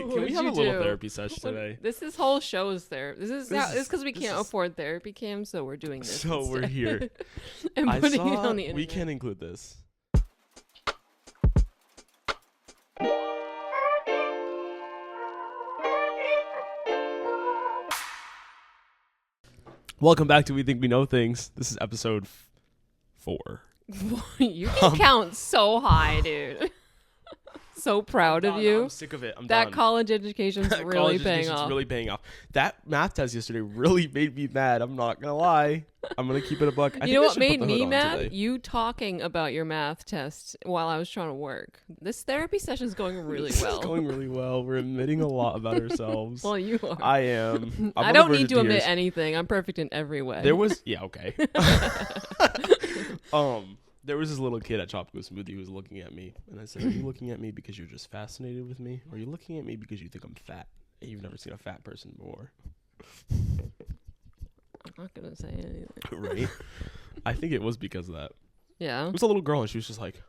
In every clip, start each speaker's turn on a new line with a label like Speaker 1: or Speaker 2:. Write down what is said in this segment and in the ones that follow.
Speaker 1: Can we have a little therapy session today?
Speaker 2: This whole show is therapy. This is because we can't afford therapy cam, so we're doing this.
Speaker 1: So
Speaker 2: instead.
Speaker 1: we're here.
Speaker 2: and
Speaker 1: I
Speaker 2: putting it
Speaker 1: saw
Speaker 2: on the internet.
Speaker 1: we can include this. Welcome back to We Think We Know Things. This is episode 4.
Speaker 2: You can count so high, dude. So proud of you.
Speaker 1: I'm sick of it. I'm
Speaker 2: that
Speaker 1: done.
Speaker 2: college education's really
Speaker 1: College
Speaker 2: paying
Speaker 1: education's
Speaker 2: off.
Speaker 1: really paying off. That math test yesterday really made me mad. I'm not gonna lie. I'm gonna keep it a buck.
Speaker 2: You know what made me mad? You talking about your math test while I was trying to work. This therapy session's going really well.
Speaker 1: It's going really well. We're admitting a lot about ourselves.
Speaker 2: Well, you are.
Speaker 1: I am.
Speaker 2: I don't need to admit anything. I'm perfect in every way.
Speaker 1: There was okay. There was this little kid at Tropical Smoothie who was looking at me, and I said, "Are you looking at me because you're just fascinated with me, or are you looking at me because you think I'm fat and you've never seen a fat person before?"
Speaker 2: I'm not gonna say anything.
Speaker 1: Right? I think it was because of that.
Speaker 2: Yeah.
Speaker 1: It was a little girl, and she was just like,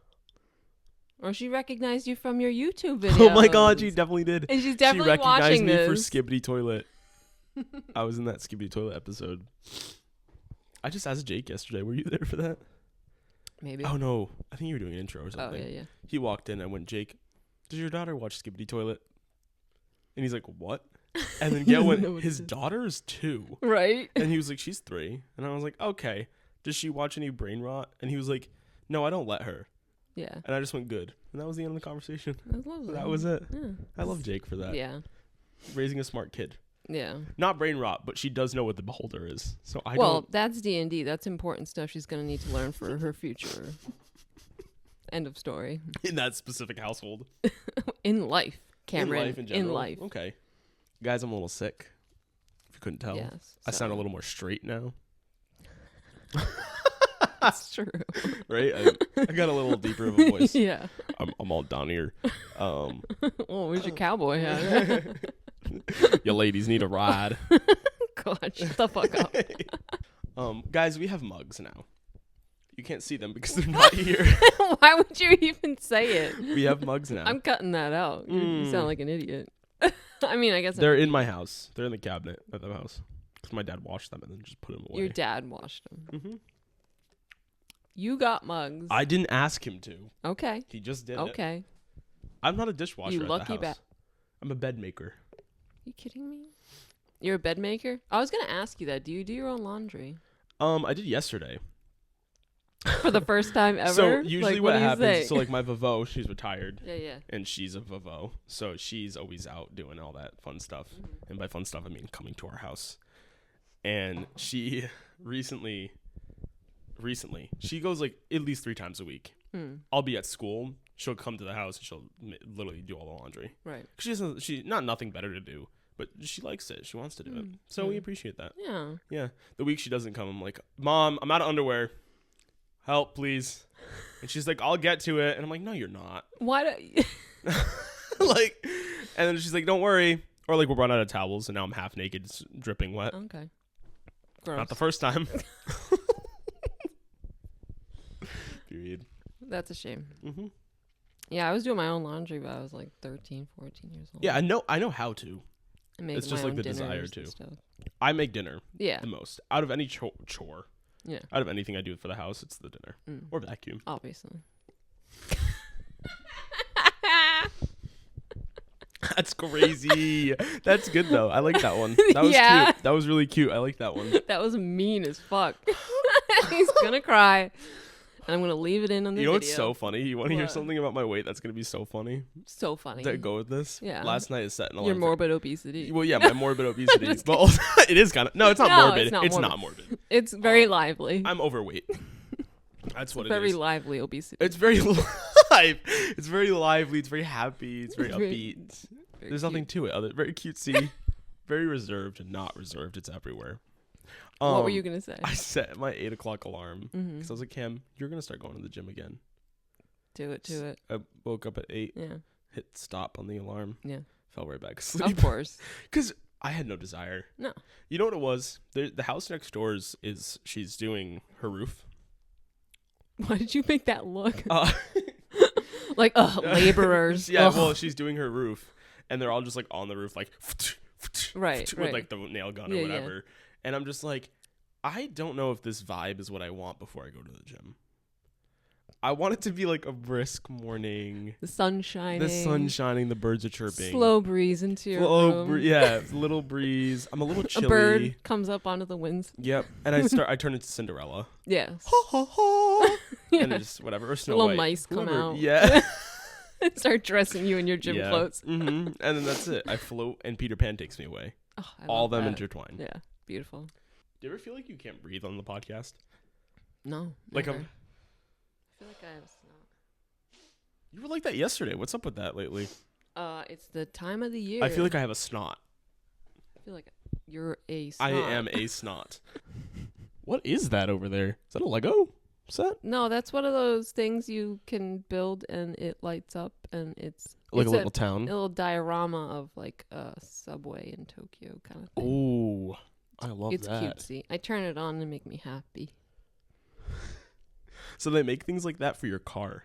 Speaker 2: or she recognized you from your YouTube video.
Speaker 1: "Oh my God, she definitely did."
Speaker 2: And she's definitely
Speaker 1: she recognized
Speaker 2: watching
Speaker 1: me
Speaker 2: this.
Speaker 1: for Skibbity Toilet. I was in that Skibbity Toilet episode. I just asked Jake yesterday. Were you there for that?
Speaker 2: Maybe.
Speaker 1: Oh no, I think you were doing an intro or something.
Speaker 2: Oh yeah.
Speaker 1: He walked in. I went, "Jake, does your daughter watch Skibbity Toilet?" And he's like, "What?" And then Gail went, "His daughter is 2."
Speaker 2: Right.
Speaker 1: And he was like, "She's 3." And I was like, "Okay. Does she watch any brain rot?" And he was like, "No, I don't let her."
Speaker 2: Yeah.
Speaker 1: And I just went, "Good." And that was the end of the conversation.
Speaker 2: That was lovely.
Speaker 1: That was it.
Speaker 2: Yeah.
Speaker 1: I love Jake for that.
Speaker 2: Yeah.
Speaker 1: Raising a smart kid.
Speaker 2: Yeah.
Speaker 1: Not brain rot, but she does know what the beholder is. So I
Speaker 2: Well,
Speaker 1: don't.
Speaker 2: that's D&D. That's important stuff she's going to need to learn for her future. End of story.
Speaker 1: In that specific household.
Speaker 2: In life, Cameron.
Speaker 1: In life in general.
Speaker 2: In life.
Speaker 1: Okay. Guys, I'm a little sick. If you couldn't tell.
Speaker 2: Yes.
Speaker 1: I sound a little more straight now.
Speaker 2: That's true.
Speaker 1: Right? I got a little deeper of a voice.
Speaker 2: Yeah.
Speaker 1: I'm all down here.
Speaker 2: Oh, where's your cowboy hat?
Speaker 1: You ladies need a ride.
Speaker 2: God, shut the fuck up.
Speaker 1: Guys, we have mugs now. You can't see them because they're not here.
Speaker 2: Why would you even say it?
Speaker 1: We have mugs now.
Speaker 2: I'm cutting that out. You sound like an idiot. I mean, I guess
Speaker 1: They're in my house. They're in the cabinet at the house. Because my dad washed them and then just put them away.
Speaker 2: Your dad washed them.
Speaker 1: Mm-hmm.
Speaker 2: You got mugs.
Speaker 1: I didn't ask him to.
Speaker 2: Okay.
Speaker 1: He just did it.
Speaker 2: Okay.
Speaker 1: I'm not a dishwasher
Speaker 2: You
Speaker 1: at
Speaker 2: lucky
Speaker 1: the house. I'm a bed maker.
Speaker 2: You kidding me? You're a bed maker? I was gonna ask you that. Do you do your own laundry?
Speaker 1: I did yesterday.
Speaker 2: For the first time ever?
Speaker 1: So usually
Speaker 2: like,
Speaker 1: what
Speaker 2: do you
Speaker 1: happens,
Speaker 2: say?
Speaker 1: so like my Vavo, she's retired.
Speaker 2: Yeah.
Speaker 1: And she's a Vavo. So she's always out doing all that fun stuff. Mm-hmm. And by fun stuff, I mean coming to our house. And she recently, she goes like at least 3 times a week. I'll be at school. She'll come to the house and she'll literally do all the laundry.
Speaker 2: Right.
Speaker 1: She not nothing better to do, but she likes it. She wants to do it. So we appreciate that.
Speaker 2: Yeah.
Speaker 1: Yeah. The week she doesn't come, I'm like, "Mom, I'm out of underwear. Help, please." And she's like, "I'll get to it." And I'm like, "No, you're not."
Speaker 2: Why do
Speaker 1: Like, and then she's like, "Don't worry." Or like we'll run out of towels and now I'm half naked, dripping wet.
Speaker 2: Okay. Gross.
Speaker 1: Not the first time. Period.
Speaker 2: That's a shame.
Speaker 1: Mm-hmm.
Speaker 2: Yeah, I was doing my own laundry when I was like 13, 14 years old.
Speaker 1: Yeah, I know how to.
Speaker 2: I make
Speaker 1: It's just
Speaker 2: my
Speaker 1: like
Speaker 2: own
Speaker 1: the desire
Speaker 2: dinners and
Speaker 1: to.
Speaker 2: stuff.
Speaker 1: I make dinner.
Speaker 2: Yeah.
Speaker 1: The most out of any chore.
Speaker 2: Yeah.
Speaker 1: Out of anything I do for the house, it's the dinner or vacuum.
Speaker 2: Obviously.
Speaker 1: That's crazy. That's good though. I like that one. That was
Speaker 2: Yeah.
Speaker 1: cute. That was really cute. I like that one.
Speaker 2: That was mean as fuck. He's gonna cry. And I'm gonna leave it in on the
Speaker 1: You know
Speaker 2: video.
Speaker 1: what's so funny? You want to hear
Speaker 2: What?
Speaker 1: something about my weight that's gonna be so funny?
Speaker 2: So funny.
Speaker 1: To go with this?
Speaker 2: Yeah.
Speaker 1: Last night is setting
Speaker 2: Your morbid obesity.
Speaker 1: Well, yeah, my morbid obesity.
Speaker 2: Just
Speaker 1: But also, it is kind of. No, it's not
Speaker 2: No,
Speaker 1: morbid.
Speaker 2: it's not
Speaker 1: Not morbid.
Speaker 2: It's very lively.
Speaker 1: I'm overweight. That's what it is.
Speaker 2: Very lively obesity.
Speaker 1: It's very live. It's very lively. It's very happy. It's very upbeat. There's nothing to it. Very cutesy. Very reserved and not reserved. It's everywhere.
Speaker 2: What were you gonna say?
Speaker 1: I set my 8 o'clock alarm because I was like, "Cam, you're gonna start going to the gym again."
Speaker 2: Do it.
Speaker 1: I woke up at 8.
Speaker 2: Yeah.
Speaker 1: Hit stop on the alarm.
Speaker 2: Yeah.
Speaker 1: Fell right back asleep.
Speaker 2: Of course.
Speaker 1: Because I had no desire.
Speaker 2: No.
Speaker 1: You know what it was? The house next door is she's doing her roof.
Speaker 2: Why did you make that look? Like, laborers.
Speaker 1: Yeah,
Speaker 2: Ugh.
Speaker 1: well, she's doing her roof. and they're all just like on the roof, like
Speaker 2: right,
Speaker 1: with like the nail gun or whatever. Yeah. And I'm just like, I don't know if this vibe is what I want before I go to the gym. I want it to be like a brisk morning.
Speaker 2: The sun shining.
Speaker 1: The birds are chirping.
Speaker 2: Slow breeze into your room.
Speaker 1: Little breeze. I'm a little chilly.
Speaker 2: A bird comes up onto the winds.
Speaker 1: Yep. And I turn into Cinderella.
Speaker 2: Yes.
Speaker 1: Ha ha ha. And just whatever. Or Snow
Speaker 2: Little
Speaker 1: White.
Speaker 2: mice come out.
Speaker 1: Yeah.
Speaker 2: Start dressing you in your gym clothes.
Speaker 1: Mm-hmm. And then that's it. I float and Peter Pan takes me away.
Speaker 2: Oh,
Speaker 1: all them intertwined.
Speaker 2: Yeah. Beautiful.
Speaker 1: Do you ever feel like you can't breathe on the podcast?
Speaker 2: No.
Speaker 1: Like
Speaker 2: I feel like I have a snot.
Speaker 1: You were like that yesterday. What's up with that lately?
Speaker 2: It's the time of the year.
Speaker 1: I feel like I have a snot.
Speaker 2: I feel like you're a snot.
Speaker 1: I am a snot. What is that over there? Is that a Lego set?
Speaker 2: No, that's one of those things you can build and it lights up and it's
Speaker 1: like a little town.
Speaker 2: A little diorama of like a subway in Tokyo kind of thing.
Speaker 1: Oh, I love
Speaker 2: it's
Speaker 1: that.
Speaker 2: It's cutesy. I turn it on and make me happy.
Speaker 1: So they make things like that for your car.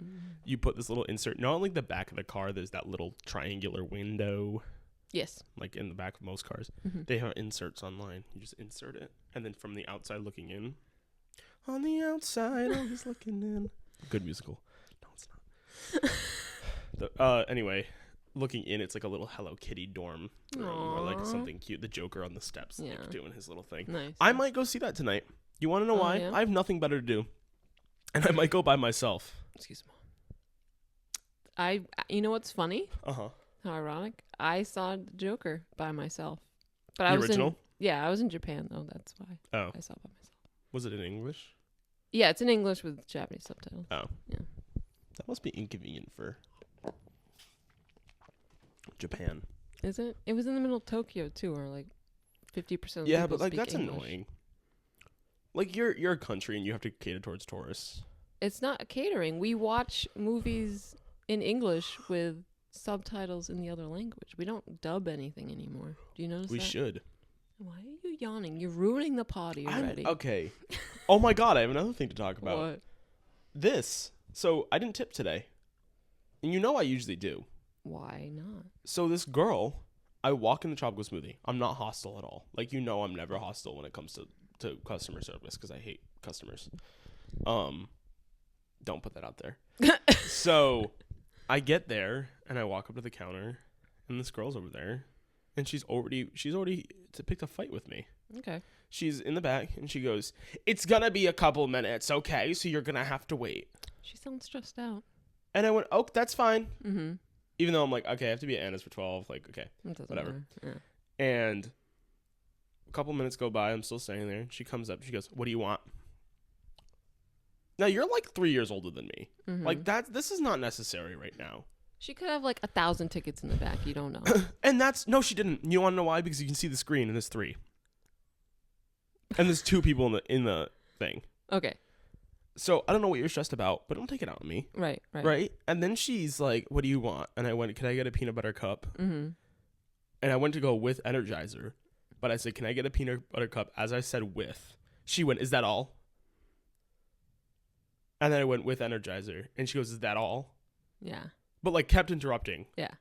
Speaker 2: Mm.
Speaker 1: You put this little insert. Not like the back of the car, there's that little triangular window.
Speaker 2: Yes.
Speaker 1: Like in the back of most cars.
Speaker 2: Mm-hmm.
Speaker 1: They have inserts online. You just insert it. And then from the outside looking in. On the outside, always looking in. Good musical. No, it's not. Anyway, looking in, it's like a little Hello Kitty dorm room. Or like something cute. The Joker on the steps like doing his little thing.
Speaker 2: Nice.
Speaker 1: I might go see that tonight. You want to know why?
Speaker 2: Yeah?
Speaker 1: I have nothing better to do. And I might go by myself.
Speaker 2: Excuse me. You know what's funny?
Speaker 1: Uh-huh.
Speaker 2: How ironic. I saw the Joker by myself. But
Speaker 1: the
Speaker 2: I was
Speaker 1: original?
Speaker 2: I was in Japan though. That's why I saw it by myself.
Speaker 1: Was it in English?
Speaker 2: Yeah, it's in English with Japanese subtitles.
Speaker 1: Oh.
Speaker 2: Yeah.
Speaker 1: That must be inconvenient for Japan.
Speaker 2: Is it? It was in the middle of Tokyo too, or like 50% of
Speaker 1: yeah, but like that's
Speaker 2: English.
Speaker 1: Annoying. Like you're a country and you have to cater towards tourists.
Speaker 2: It's not catering. We watch movies in English with subtitles in the other language. We don't dub anything anymore. Do you notice
Speaker 1: we
Speaker 2: that?
Speaker 1: Should.
Speaker 2: Why are you yawning? You're ruining the potty already.
Speaker 1: Okay. Oh my god, I have another thing to talk about.
Speaker 2: What?
Speaker 1: This. So I didn't tip today. And you know I usually do.
Speaker 2: Why not?
Speaker 1: So this girl, I walk in the tropical smoothie. I'm not hostile at all. Like, you know I'm never hostile when it comes to customer service because I hate customers. Don't put that out there. So I get there and I walk up to the counter and this girl's over there and she's already picked a fight with me.
Speaker 2: Okay.
Speaker 1: She's in the back and she goes, "It's gonna be a couple minutes, okay? So you're gonna have to wait."
Speaker 2: She sounds stressed out.
Speaker 1: And I went, "Oh, that's fine."
Speaker 2: Mm-hmm.
Speaker 1: Even though I'm like, okay, I have to be at Anna's for 12. Like, okay, whatever.
Speaker 2: Yeah.
Speaker 1: And a couple minutes go by. I'm still standing there. She comes up. She goes, "What do you want?" Now, you're like 3 years older than me.
Speaker 2: Mm-hmm.
Speaker 1: Like, this is not necessary right now.
Speaker 2: She could have like 1,000 tickets in the back. You don't know.
Speaker 1: And no, she didn't. You want to know why? Because you can see the screen and there's 3. And there's 2 people in the thing.
Speaker 2: Okay.
Speaker 1: So I don't know what you're stressed about, but don't take it out on me.
Speaker 2: Right.
Speaker 1: And then she's like, "What do you want?" And I went, "Can I get a peanut butter cup?"
Speaker 2: Mm-hmm.
Speaker 1: And I went to go with Energizer, but I said, "Can I get a peanut butter cup?" As I said with, she went, "Is that all?" And then I went with Energizer, and she goes, "Is that all?"
Speaker 2: Yeah.
Speaker 1: But like kept interrupting.
Speaker 2: Yeah.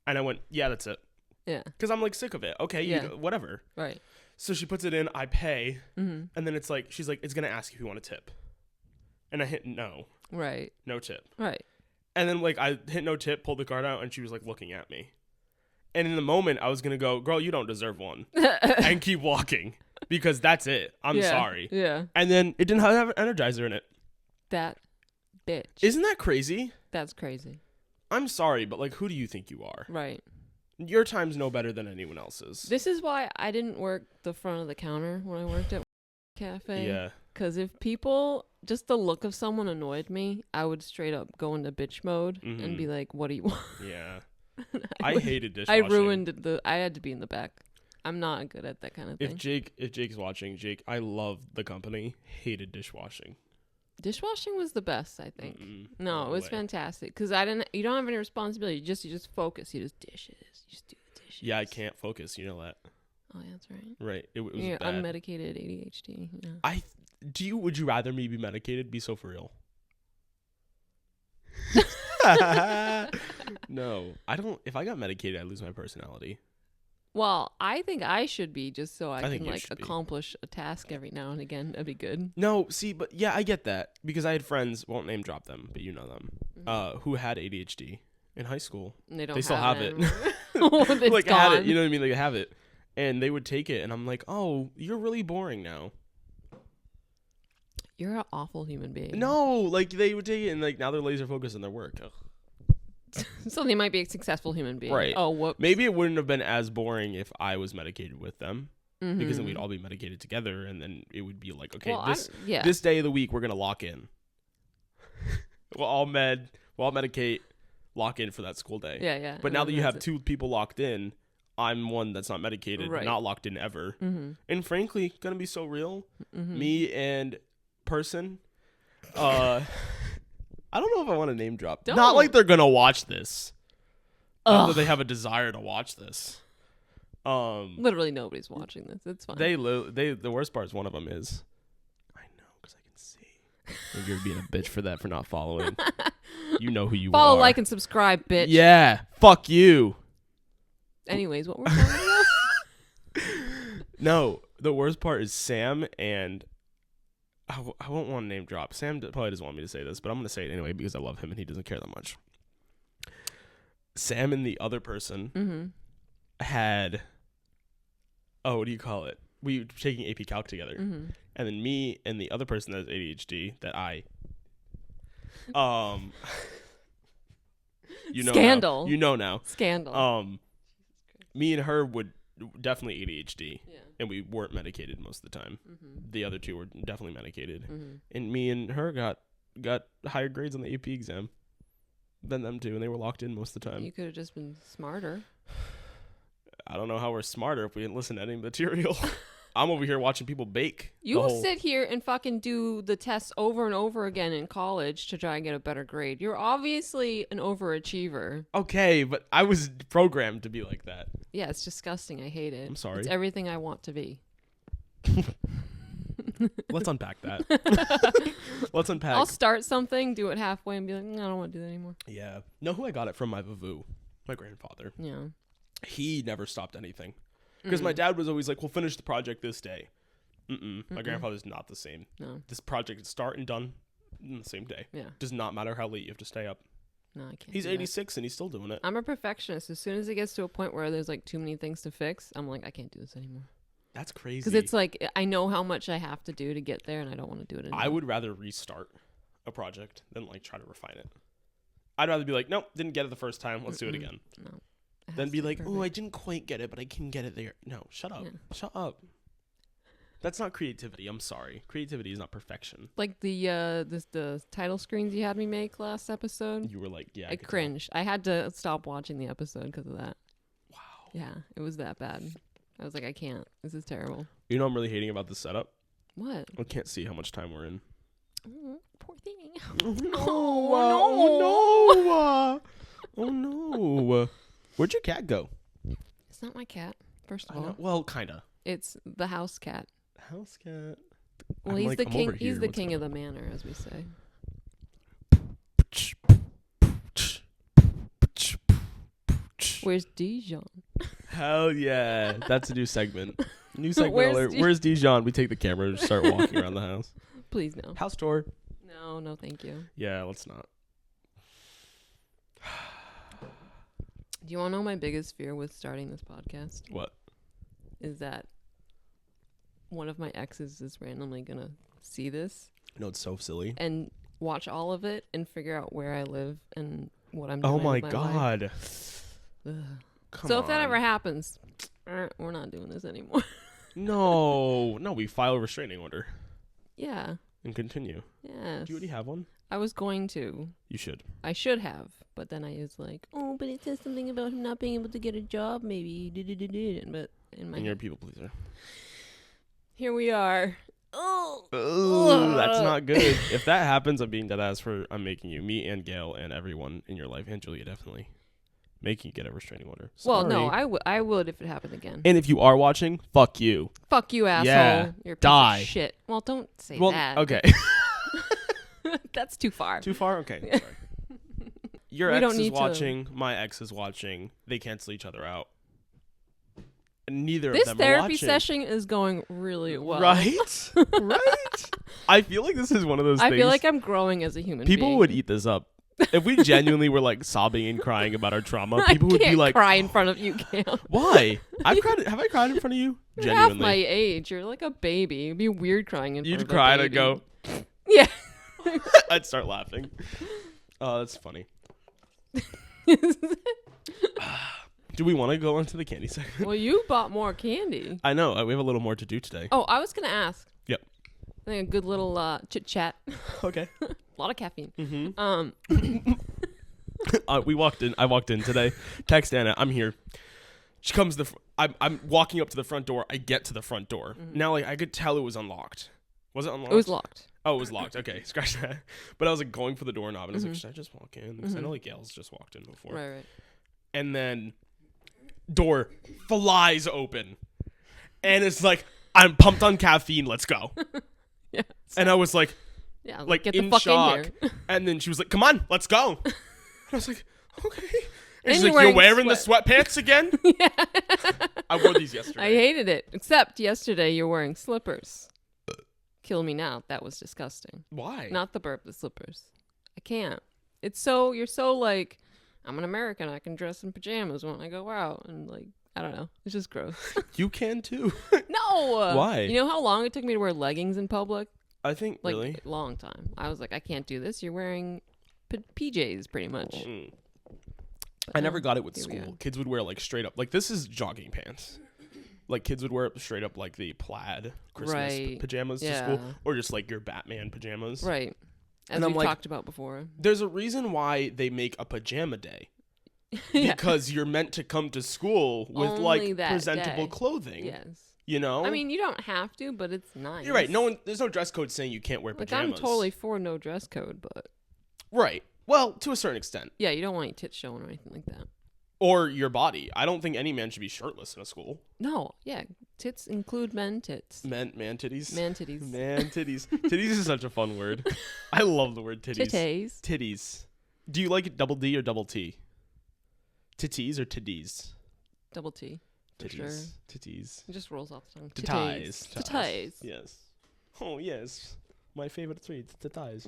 Speaker 1: And I went, "Yeah, that's it."
Speaker 2: Yeah.
Speaker 1: Because I'm like sick of it. Okay, whatever.
Speaker 2: Right.
Speaker 1: So she puts it in. I pay,
Speaker 2: mm-hmm.
Speaker 1: and then it's like she's like, "It's gonna ask if you want a tip," and I hit no.
Speaker 2: Right.
Speaker 1: No tip.
Speaker 2: Right.
Speaker 1: And then like I hit no tip, pulled the card out, and she was like looking at me. And in the moment, I was gonna go, "Girl, you don't deserve one," and keep walking because that's it. I'm sorry.
Speaker 2: Yeah.
Speaker 1: And then it didn't have Energizer in it.
Speaker 2: That bitch.
Speaker 1: Isn't that crazy?
Speaker 2: That's crazy.
Speaker 1: I'm sorry, but like, who do you think you are?
Speaker 2: Right.
Speaker 1: Your time's no better than anyone else's.
Speaker 2: This is why I didn't work the front of the counter when I worked at cafe.
Speaker 1: Yeah.
Speaker 2: Because if just the look of someone annoyed me, I would straight up go into bitch mode and be like, "What do you want?"
Speaker 1: Yeah. I hated dishwashing.
Speaker 2: I ruined I had to be in the back. I'm not good at that kind of thing.
Speaker 1: If Jake's watching, Jake, I love the company. Hated dishwashing.
Speaker 2: Dishwashing was the best, I think.
Speaker 1: No
Speaker 2: it was fantastic because you don't have any responsibility. You just focus. You just dishes. You just do the dishes.
Speaker 1: Yeah, I can't focus. You know that.
Speaker 2: Oh, yeah, that's right.
Speaker 1: Right. It was
Speaker 2: You're
Speaker 1: bad.
Speaker 2: unmedicated ADHD. Yeah.
Speaker 1: Would you rather me be medicated? Be so for real. No, I don't. If I got medicated, I lose my personality.
Speaker 2: Well, I think I should be just so I
Speaker 1: think
Speaker 2: can
Speaker 1: you
Speaker 2: like
Speaker 1: should be.
Speaker 2: accomplish a task every now and again. That'd be good.
Speaker 1: No, see, but yeah, I get that because I had friends. Won't name drop them, but you know them. Who had ADHD in high school.
Speaker 2: And they don't.
Speaker 1: They still have it.
Speaker 2: It's
Speaker 1: like
Speaker 2: gone.
Speaker 1: had it. You know what I mean? Like have it, and they would take it, and I'm like, oh, you're really boring now.
Speaker 2: You're an awful human being.
Speaker 1: No, like they would take it, and like now they're laser focused on their work. Ugh.
Speaker 2: So they might be a successful human being.
Speaker 1: Right.
Speaker 2: Oh, whoops.
Speaker 1: Maybe it wouldn't have been as boring if I was medicated with them. Because then we'd all be medicated together, and then it would be like, okay,
Speaker 2: Well,
Speaker 1: this day of the week we're gonna lock in. we'll all medicate, lock in for that school day.
Speaker 2: Yeah.
Speaker 1: But now that you have two people locked in, I'm one that's not medicated,
Speaker 2: Right.
Speaker 1: not locked in ever.
Speaker 2: Mm-hmm.
Speaker 1: And frankly, gonna be so real.
Speaker 2: Mm-hmm.
Speaker 1: Me and person, I don't know if I want to name drop.
Speaker 2: Don't.
Speaker 1: Not like they're gonna watch this. Not that
Speaker 2: Ugh.
Speaker 1: they have a desire to watch this.
Speaker 2: Literally nobody's watching this. It's fine.
Speaker 1: They the worst part is one of them is, I know because I can see. And you're being a bitch for that for not following. You know who you
Speaker 2: Follow,
Speaker 1: are.
Speaker 2: like, and subscribe, bitch.
Speaker 1: Yeah, fuck you.
Speaker 2: Anyways, what we're talking about?
Speaker 1: No, the worst part is Sam and I won't want to name drop. Sam probably doesn't want me to say this, but I'm going to say it anyway because I love him and he doesn't care that much. Sam and the other person had, what do you call it? We were taking AP Calc together. And then me and the other person that has ADHD that you know
Speaker 2: Scandal.
Speaker 1: Now. You know now.
Speaker 2: Scandal.
Speaker 1: Me and her would definitely ADHD.
Speaker 2: Yeah.
Speaker 1: And we weren't medicated most of the time. The other two were definitely medicated.
Speaker 2: Mm-hmm.
Speaker 1: And me and her got higher grades on the AP exam than them two, and they were locked in most of the time.
Speaker 2: You could have just been smarter.
Speaker 1: I don't know how we're smarter if we didn't listen to any material. I'm over here watching people bake.
Speaker 2: You will sit here and fucking do the tests over and over again in college to try and get a better grade. You're obviously an overachiever.
Speaker 1: Okay, but I was programmed to be like that.
Speaker 2: Yeah, it's disgusting. I hate it.
Speaker 1: I'm sorry.
Speaker 2: It's everything I want to be.
Speaker 1: Let's unpack that. Let's unpack.
Speaker 2: I'll start something, do it halfway, and be like, I don't want to do that anymore.
Speaker 1: Yeah. Know who I got it from? My Vavu, my grandfather.
Speaker 2: Yeah.
Speaker 1: He never stopped anything. Because my dad was always like, we'll finish the project this day. My grandfather's not the same.
Speaker 2: No.
Speaker 1: This project is start and done in the same day.
Speaker 2: Yeah.
Speaker 1: Does not matter how late you have to stay up.
Speaker 2: No, I can't.
Speaker 1: He's
Speaker 2: do that.
Speaker 1: 86 and he's still doing it.
Speaker 2: I'm a perfectionist. As soon as it gets to a point where there's like too many things to fix, I'm like, I can't do this anymore.
Speaker 1: That's crazy.
Speaker 2: Because it's like, I know how much I have to do to get there, and I don't want to do it anymore.
Speaker 1: I would rather restart a project than like try to refine it. I'd rather be like, nope, didn't get it the first time. Let's do it again.
Speaker 2: No.
Speaker 1: Then be like, oh, I didn't quite get it, but I can get it there. No, shut up.
Speaker 2: Yeah.
Speaker 1: Shut up. That's not creativity. I'm sorry. Creativity is not perfection.
Speaker 2: Like the title screens you had me make last episode.
Speaker 1: You were like, yeah.
Speaker 2: I cringed. I had to stop watching the episode because of that.
Speaker 1: Wow.
Speaker 2: Yeah, it was that bad. I was like, I can't. This is terrible.
Speaker 1: You know I'm really hating about the setup?
Speaker 2: What?
Speaker 1: I can't see how much time we're in.
Speaker 2: Poor thing.
Speaker 1: Oh, no. Oh, no. Where'd your cat go?
Speaker 2: It's not my cat, first of
Speaker 1: I know.
Speaker 2: all.
Speaker 1: Well, kind of.
Speaker 2: It's the house cat.
Speaker 1: House cat.
Speaker 2: Well,
Speaker 1: I'm
Speaker 2: he's
Speaker 1: like,
Speaker 2: the
Speaker 1: I'm
Speaker 2: king.
Speaker 1: over
Speaker 2: He's
Speaker 1: here.
Speaker 2: the
Speaker 1: What's
Speaker 2: king
Speaker 1: going
Speaker 2: of the manor, as we say. Where's Dijon?
Speaker 1: Hell yeah. That's a new segment. New segment
Speaker 2: Where's
Speaker 1: alert. Where's Dijon? We take the camera and start walking around the house.
Speaker 2: Please no.
Speaker 1: House tour.
Speaker 2: No, thank you.
Speaker 1: Yeah, let's not.
Speaker 2: Do you want to know my biggest fear with starting this podcast?
Speaker 1: What?
Speaker 2: Is that one of my exes is randomly going to see this
Speaker 1: No, it's so silly.
Speaker 2: and watch all of it and figure out where I live and what I'm doing.
Speaker 1: Oh my
Speaker 2: with my life.
Speaker 1: God.
Speaker 2: Ugh.
Speaker 1: Come
Speaker 2: So
Speaker 1: on.
Speaker 2: if that ever happens, we're not doing this anymore.
Speaker 1: No, we file a restraining order
Speaker 2: Yeah.
Speaker 1: and continue.
Speaker 2: Yes.
Speaker 1: Do you already have one?
Speaker 2: I was going to.
Speaker 1: You should.
Speaker 2: I should have, but then I was like, oh, but it says something about him not being able to get a job, maybe. But in my
Speaker 1: And you're a people pleaser.
Speaker 2: here we are. Oh,
Speaker 1: Ooh, that's not good. If that happens, I'm being dead ass I'm making you, me and Gail and everyone in your life, and Julia definitely, making you get a restraining order.
Speaker 2: well,
Speaker 1: Sorry.
Speaker 2: no, I would if it happened again.
Speaker 1: And if you are watching, fuck you.
Speaker 2: Fuck you, asshole.
Speaker 1: Yeah,
Speaker 2: You're a piece
Speaker 1: die.
Speaker 2: of shit. Well, don't say
Speaker 1: Well,
Speaker 2: that.
Speaker 1: okay.
Speaker 2: That's too far.
Speaker 1: Too far? Okay. Sorry. your
Speaker 2: We
Speaker 1: ex
Speaker 2: don't
Speaker 1: is
Speaker 2: need to-
Speaker 1: watching, my ex is watching. They cancel each other out. And neither
Speaker 2: This
Speaker 1: of them are
Speaker 2: therapy
Speaker 1: watching.
Speaker 2: session is going really well.
Speaker 1: Right? Right? I feel like this is one of those
Speaker 2: I
Speaker 1: things.
Speaker 2: feel like I'm growing as a human being.
Speaker 1: People would eat this up. If we genuinely were like sobbing and crying about our trauma,
Speaker 2: I
Speaker 1: people would be
Speaker 2: can't
Speaker 1: like,
Speaker 2: cry in front of you, Cam.
Speaker 1: "Why? I've cried. Have I cried in front of you?
Speaker 2: You're half
Speaker 1: Genuinely,
Speaker 2: my age. You're like a baby. It'd be weird crying in front
Speaker 1: you'd
Speaker 2: of
Speaker 1: cry
Speaker 2: a
Speaker 1: and
Speaker 2: baby.
Speaker 1: I'd go.
Speaker 2: Yeah.
Speaker 1: I'd start laughing. Oh, that's funny. Do we want to go into the candy segment?
Speaker 2: Well, you bought more candy.
Speaker 1: I know. We have a little more to do today.
Speaker 2: Oh, I was gonna ask.
Speaker 1: Yep.
Speaker 2: I think a good little chit chat.
Speaker 1: Okay.
Speaker 2: A lot of caffeine.
Speaker 1: Mm-hmm. We walked in. I walked in today. Text Anna. I'm here. She comes. I'm walking up to the front door. I get to the front door. Now, like I could tell it was unlocked. Was it unlocked?
Speaker 2: It was locked.
Speaker 1: Oh, it was locked. Okay, scratch that. But I was like going for the doorknob, and I was like, should I just walk in? Because I know like Gail's just walked in before.
Speaker 2: Right.
Speaker 1: And then door flies open, and it's like I'm pumped on caffeine. Let's go.
Speaker 2: Yeah.
Speaker 1: And I was like
Speaker 2: Like get the
Speaker 1: in
Speaker 2: fuck
Speaker 1: shock.
Speaker 2: in here.
Speaker 1: And then she was like, "Come on, let's go." And I was like, "Okay." And she's
Speaker 2: you're
Speaker 1: like, "You're
Speaker 2: wearing
Speaker 1: wearing the sweatpants again?"
Speaker 2: Yeah.
Speaker 1: I wore these yesterday.
Speaker 2: I hated it. Except yesterday you're wearing slippers. Kill me now. That was disgusting.
Speaker 1: Why?
Speaker 2: Not the burp, the slippers. I can't. You're so like, I'm an American. I can dress in pajamas when I go out. And like, I don't know. It's just gross.
Speaker 1: You can too.
Speaker 2: No.
Speaker 1: Why?
Speaker 2: You know how long it took me to wear leggings in public?
Speaker 1: I think
Speaker 2: Like,
Speaker 1: really.
Speaker 2: a long time. I was like, I can't do this. You're wearing PJs pretty much.
Speaker 1: Mm. I never got it with
Speaker 2: Here we
Speaker 1: school.
Speaker 2: are.
Speaker 1: Kids would wear like straight up, like this is jogging pants. Like kids would wear up straight up like the plaid Christmas
Speaker 2: Right.
Speaker 1: pajamas to
Speaker 2: Yeah.
Speaker 1: school, or just like your Batman pajamas.
Speaker 2: Right. As
Speaker 1: And I'm
Speaker 2: we've
Speaker 1: like-
Speaker 2: talked about before.
Speaker 1: There's a reason why they make a pajama day.
Speaker 2: Yeah.
Speaker 1: Because you're meant to come to school with
Speaker 2: Only
Speaker 1: like
Speaker 2: that
Speaker 1: presentable
Speaker 2: day.
Speaker 1: clothing.
Speaker 2: Yes.
Speaker 1: You know?
Speaker 2: I mean, you don't have to, but it's nice.
Speaker 1: you're right. There's no dress code saying you can't wear
Speaker 2: Like,
Speaker 1: pajamas.
Speaker 2: I'm totally for no dress code, but
Speaker 1: Right. Well, to a certain extent.
Speaker 2: yeah, you don't want your tits showing or anything like that.
Speaker 1: Or your body. I don't think any man should be shirtless in a school.
Speaker 2: No, yeah, tits include men tits.
Speaker 1: Man titties.
Speaker 2: Man titties.
Speaker 1: Man titties. Titties is such a fun word. I love the word titties.
Speaker 2: Titties.
Speaker 1: Titties. Do you like it double D or double T? Titties or titties?
Speaker 2: Double T. For
Speaker 1: Titties.
Speaker 2: sure.
Speaker 1: Titties.
Speaker 2: It just rolls off the tongue.
Speaker 1: Titties.
Speaker 2: Titties.
Speaker 1: Yes. Oh, yes. My favorite treat, titties.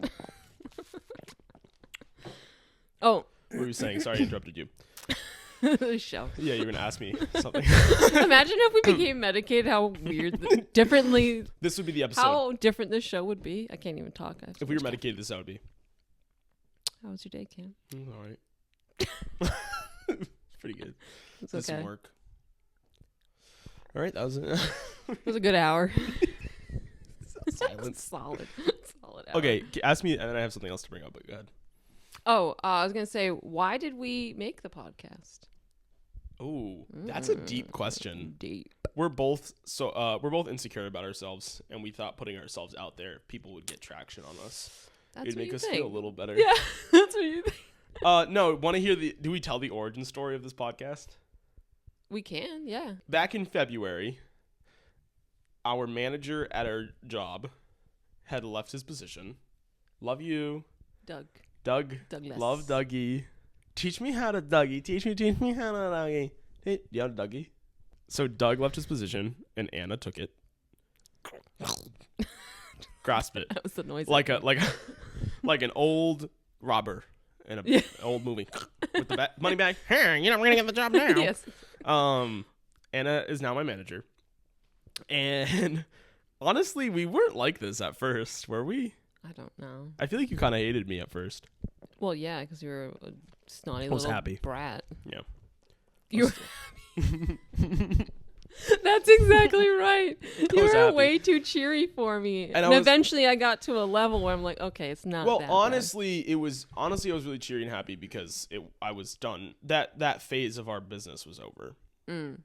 Speaker 2: Oh,
Speaker 1: What were you saying? Sorry, I interrupted you.
Speaker 2: the show.
Speaker 1: Yeah, you're going to ask me something.
Speaker 2: Imagine if we became medicated, how weird, differently,
Speaker 1: This would be the episode.
Speaker 2: how different this show would be. I can't even talk. I have so
Speaker 1: If we were
Speaker 2: much to-
Speaker 1: medicated, this how it would be.
Speaker 2: How was your day, Cam?
Speaker 1: All right. It's pretty good.
Speaker 2: It's
Speaker 1: Did
Speaker 2: okay.
Speaker 1: some work. All right, that was it.
Speaker 2: It was a good hour.
Speaker 1: Silence.
Speaker 2: Solid hour.
Speaker 1: Okay, ask me, and then I have something else to bring up, but go ahead.
Speaker 2: Oh, I was gonna say, why did we make the podcast?
Speaker 1: Oh, that's a deep question.
Speaker 2: Deep.
Speaker 1: We're both insecure about ourselves, and we thought putting ourselves out there, people would get traction on us.
Speaker 2: That's
Speaker 1: It'd
Speaker 2: what
Speaker 1: make
Speaker 2: you
Speaker 1: us
Speaker 2: think.
Speaker 1: feel a little better.
Speaker 2: Yeah, that's what you think.
Speaker 1: No, want to hear do we tell the origin story of this podcast?
Speaker 2: We can, yeah.
Speaker 1: Back in February, our manager at our job had left his position. Love you, Doug.
Speaker 2: Douglas.
Speaker 1: Love Dougie. Teach me how to Dougie. Teach me how to Dougie. Hey, yeah, Dougie. So Doug left his position, and Anna took it. Grasp it
Speaker 2: That was the noise.
Speaker 1: like an old robber in an old movie with the money bag. Here, we're gonna get the job now.
Speaker 2: Yes.
Speaker 1: Anna is now my manager, and honestly, we weren't like this at first, were we?
Speaker 2: I don't know.
Speaker 1: I feel like you kind of hated me at first.
Speaker 2: Well, yeah, because you were a snotty
Speaker 1: I was
Speaker 2: little
Speaker 1: happy.
Speaker 2: brat.
Speaker 1: Yeah.
Speaker 2: You were That's exactly right. You
Speaker 1: was
Speaker 2: were
Speaker 1: happy.
Speaker 2: way too cheery for me.
Speaker 1: And
Speaker 2: And,
Speaker 1: I was-
Speaker 2: eventually I got to a level where I'm like, okay, it's not
Speaker 1: Well,
Speaker 2: that bad.
Speaker 1: honestly, I was really cheery and happy because I was done. That phase of our business was over.
Speaker 2: Mm.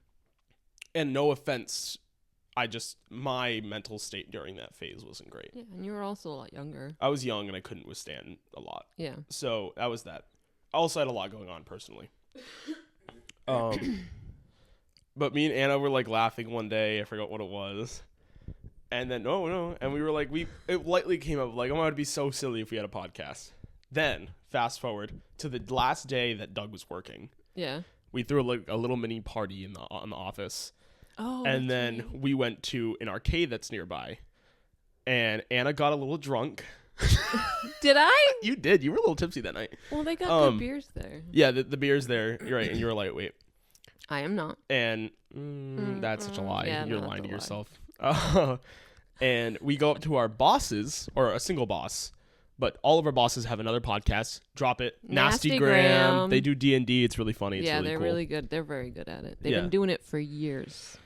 Speaker 1: And no offense, my mental state during that phase wasn't great.
Speaker 2: Yeah, and you were also a lot younger.
Speaker 1: I was young and I couldn't withstand a lot.
Speaker 2: Yeah.
Speaker 1: So that was that. I also had a lot going on personally. But me and Anna were like laughing one day. I forgot what it was. And then, no. And we were like, it lightly came up like, oh, it would be so silly if we had a podcast. Then fast forward to the last day that Doug was working.
Speaker 2: Yeah.
Speaker 1: We threw a little mini party in the office.
Speaker 2: Oh.
Speaker 1: And then we went to an arcade that's nearby. And Anna got a little drunk.
Speaker 2: Did I?
Speaker 1: You did. You were a little tipsy that night.
Speaker 2: Well, they got good beers there.
Speaker 1: Yeah, the beer's there. You're right. And you're a lightweight.
Speaker 2: I am not.
Speaker 1: And that's such a lie.
Speaker 2: Yeah,
Speaker 1: You're
Speaker 2: no,
Speaker 1: lying to
Speaker 2: that's a
Speaker 1: yourself. And we go up to our bosses, or a single boss. But all of our bosses have another podcast. Drop it. Nastygram. They do D&D. It's really funny. It's really
Speaker 2: they're
Speaker 1: cool.
Speaker 2: really good. They're very good at it. They've been doing it for years.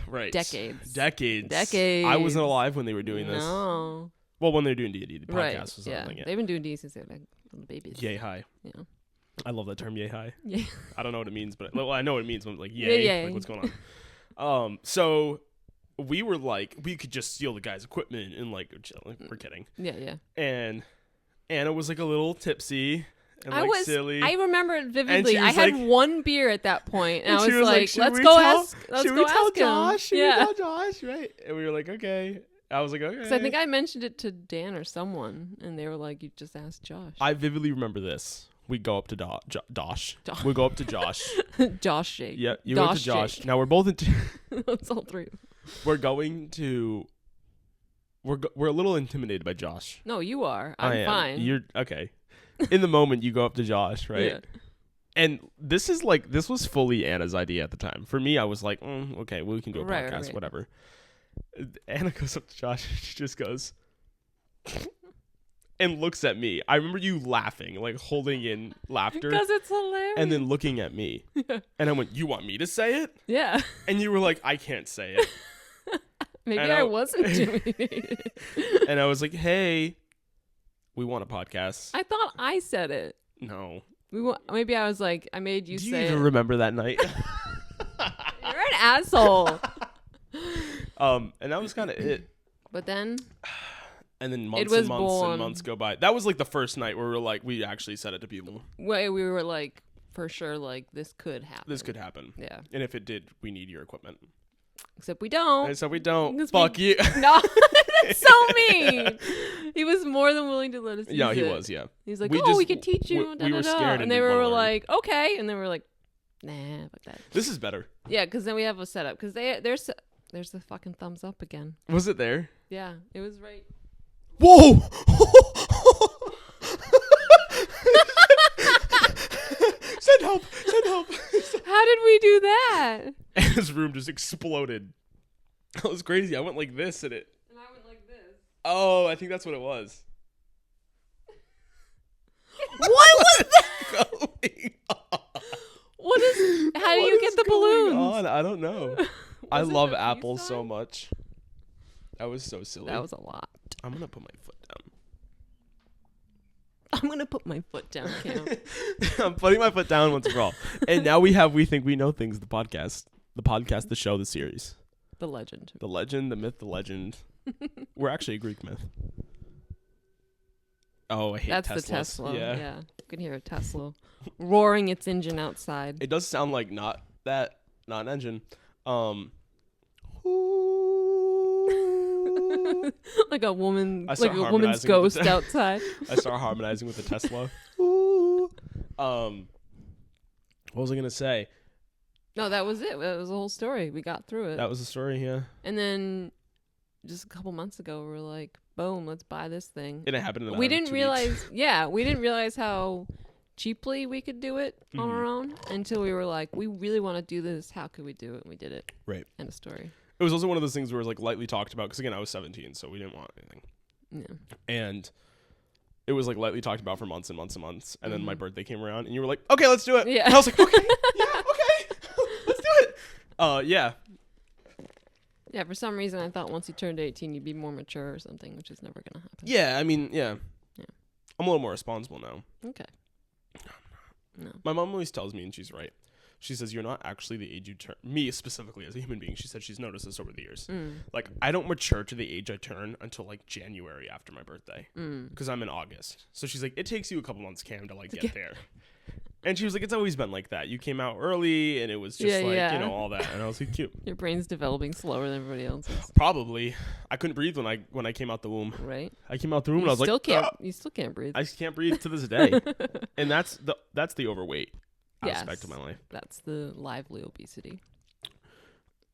Speaker 1: Right.
Speaker 2: Decades.
Speaker 1: I wasn't alive when they were doing this.
Speaker 2: No.
Speaker 1: Well, when they were doing D&D, the podcast
Speaker 2: Right.
Speaker 1: was
Speaker 2: Yeah.
Speaker 1: something. Yeah.
Speaker 2: They've been doing D since they were like little babies.
Speaker 1: Yay high.
Speaker 2: Yeah.
Speaker 1: I love that term, yay high.
Speaker 2: Yeah.
Speaker 1: I don't know what it means, but well, I know what it means. When I'm like, yay.
Speaker 2: Yay.
Speaker 1: Like, what's going on? So we were like, we could just steal the guy's equipment and like, we're kidding.
Speaker 2: Yeah, yeah.
Speaker 1: And Anna was like a little tipsy and silly.
Speaker 2: I remember it vividly. I
Speaker 1: was
Speaker 2: had
Speaker 1: like-
Speaker 2: one beer at that point, and I
Speaker 1: she
Speaker 2: was like,
Speaker 1: "Should
Speaker 2: let's
Speaker 1: we
Speaker 2: go
Speaker 1: tell-
Speaker 2: ask him.
Speaker 1: Should we tell
Speaker 2: Yeah.
Speaker 1: Josh? Right? And we were like, okay. I was like, okay.
Speaker 2: Because I think I mentioned it to Dan or someone, and they were like, you just asked Josh.
Speaker 1: I vividly remember this. We go up to Dosh.
Speaker 2: Josh.
Speaker 1: We go up to Josh.
Speaker 2: Josh Shake.
Speaker 1: Yeah, you went to Josh.
Speaker 2: Shake.
Speaker 1: Now we're both in.
Speaker 2: That's all three.
Speaker 1: We're going to. We're a little intimidated by Josh.
Speaker 2: No, you are.
Speaker 1: I
Speaker 2: I'm
Speaker 1: am.
Speaker 2: fine.
Speaker 1: You're okay. In the moment, you go up to Josh, right?
Speaker 2: Yeah.
Speaker 1: And this was fully Anna's idea at the time. For me, I was like, okay, well, we can do a
Speaker 2: Right,
Speaker 1: podcast,
Speaker 2: right.
Speaker 1: whatever. Anna goes up to Josh. She just goes and looks at me. I remember you laughing, like holding in laughter,
Speaker 2: Because it's hilarious.
Speaker 1: and then looking at me. And I went, "You want me to say it?"
Speaker 2: Yeah.
Speaker 1: And you were like, "I can't say it."
Speaker 2: Maybe
Speaker 1: And
Speaker 2: I wasn't doing it.
Speaker 1: And I was like, "Hey, we want a podcast."
Speaker 2: I thought I said it.
Speaker 1: No.
Speaker 2: Maybe I was like, I made you
Speaker 1: Do you
Speaker 2: say
Speaker 1: even
Speaker 2: it.
Speaker 1: remember that night?
Speaker 2: You're an asshole.
Speaker 1: And that was kind of it.
Speaker 2: But then,
Speaker 1: And then months
Speaker 2: was
Speaker 1: and months
Speaker 2: born.
Speaker 1: and months go by. That was like the first night where we were like, we actually said it to people.
Speaker 2: we were like, for sure, like, this could happen.
Speaker 1: This could happen.
Speaker 2: Yeah.
Speaker 1: And if it did, we need your equipment.
Speaker 2: Except we don't.
Speaker 1: And so we don't.
Speaker 2: 'Cause
Speaker 1: Fuck you.
Speaker 2: No, that's so mean. He was more than willing to let us use
Speaker 1: Yeah, he
Speaker 2: it.
Speaker 1: was, yeah.
Speaker 2: He's like,
Speaker 1: We
Speaker 2: we
Speaker 1: just-
Speaker 2: could teach you.
Speaker 1: we were scared and
Speaker 2: and they
Speaker 1: didn't
Speaker 2: were
Speaker 1: wanna learn.
Speaker 2: like, okay. And then we were like, nah, fuck that.
Speaker 1: This is better.
Speaker 2: Yeah, because then we have a setup. Because there's the fucking thumbs up again.
Speaker 1: Was it there?
Speaker 2: Yeah, it was right.
Speaker 1: Whoa! Send help! Send help!
Speaker 2: How did we do that?
Speaker 1: And his room just exploded. That was crazy. I went like this and it.
Speaker 2: And I went like this.
Speaker 1: Oh, I think that's what it was.
Speaker 2: What was that?
Speaker 1: Going on?
Speaker 2: What is? How do
Speaker 1: What
Speaker 2: you
Speaker 1: is
Speaker 2: get the
Speaker 1: going
Speaker 2: balloons?
Speaker 1: on? I don't know. I
Speaker 2: Was it
Speaker 1: love
Speaker 2: the peace
Speaker 1: apples so
Speaker 2: sign?
Speaker 1: much. That was so silly.
Speaker 2: That was a lot.
Speaker 1: I'm gonna put my foot down.
Speaker 2: I'm gonna put my foot down, Cam.
Speaker 1: I'm putting my foot down once for all. And now we think we know things. The podcast, the show, the series,
Speaker 2: The legend.
Speaker 1: the legend, the myth, the legend. We're actually a Greek myth. Oh, I hate
Speaker 2: That's
Speaker 1: Teslas.
Speaker 2: the Tesla.
Speaker 1: Yeah.
Speaker 2: Yeah. You can hear a Tesla roaring its engine outside.
Speaker 1: It does sound like not an engine.
Speaker 2: Like a woman,
Speaker 1: I
Speaker 2: like
Speaker 1: start
Speaker 2: a woman's
Speaker 1: harmonizing with
Speaker 2: ghost
Speaker 1: the-
Speaker 2: outside.
Speaker 1: I start harmonizing with the Tesla. Ooh. What was I gonna say?
Speaker 2: No, that was it. That was the whole story. We got through it.
Speaker 1: That was the story, yeah.
Speaker 2: And then just a couple months ago, we were like, boom, let's buy this thing.
Speaker 1: And it happened in
Speaker 2: We
Speaker 1: about
Speaker 2: didn't
Speaker 1: 2
Speaker 2: realize,
Speaker 1: weeks.
Speaker 2: we didn't realize how cheaply we could do it on
Speaker 1: Mhm.
Speaker 2: our own until we were like, we really want to do this. How could we do it? And we did it.
Speaker 1: Right.
Speaker 2: End of story.
Speaker 1: It was also one of those things where it was like lightly talked about because again I was 17, so we didn't want anything,
Speaker 2: Yeah.
Speaker 1: and it was like lightly talked about for months and months and months. And then my
Speaker 2: Mhm.
Speaker 1: birthday came around, and you were like, "Okay, let's do it."
Speaker 2: Yeah.
Speaker 1: And I was like, "Okay, yeah, okay, let's do it." Yeah.
Speaker 2: Yeah, for some reason, I thought once you turned 18, you'd be more mature or something, which is never going to happen.
Speaker 1: Yeah, I mean, yeah.
Speaker 2: Yeah.
Speaker 1: I'm a little more responsible now.
Speaker 2: Okay. No.
Speaker 1: My mom always tells me, and she's right. She says, "You're not actually the age you turn." Me specifically as a human being, she said she's noticed this over the years. Like, I don't mature to the age I turn until like January after my birthday, because I'm in August. So she's like, "It takes you a couple months, Cam, to like get there." And she was like, it's always been like that. You came out early, and it was just all that. And I was like, cute.
Speaker 2: Your brain's developing slower than everybody else's.
Speaker 1: Probably. I couldn't breathe when I came out the womb.
Speaker 2: Right.
Speaker 1: I came out the womb, and I was like,
Speaker 2: you still can't breathe.
Speaker 1: I can't breathe to this day. And that's the overweight aspect of my life.
Speaker 2: That's the lively obesity.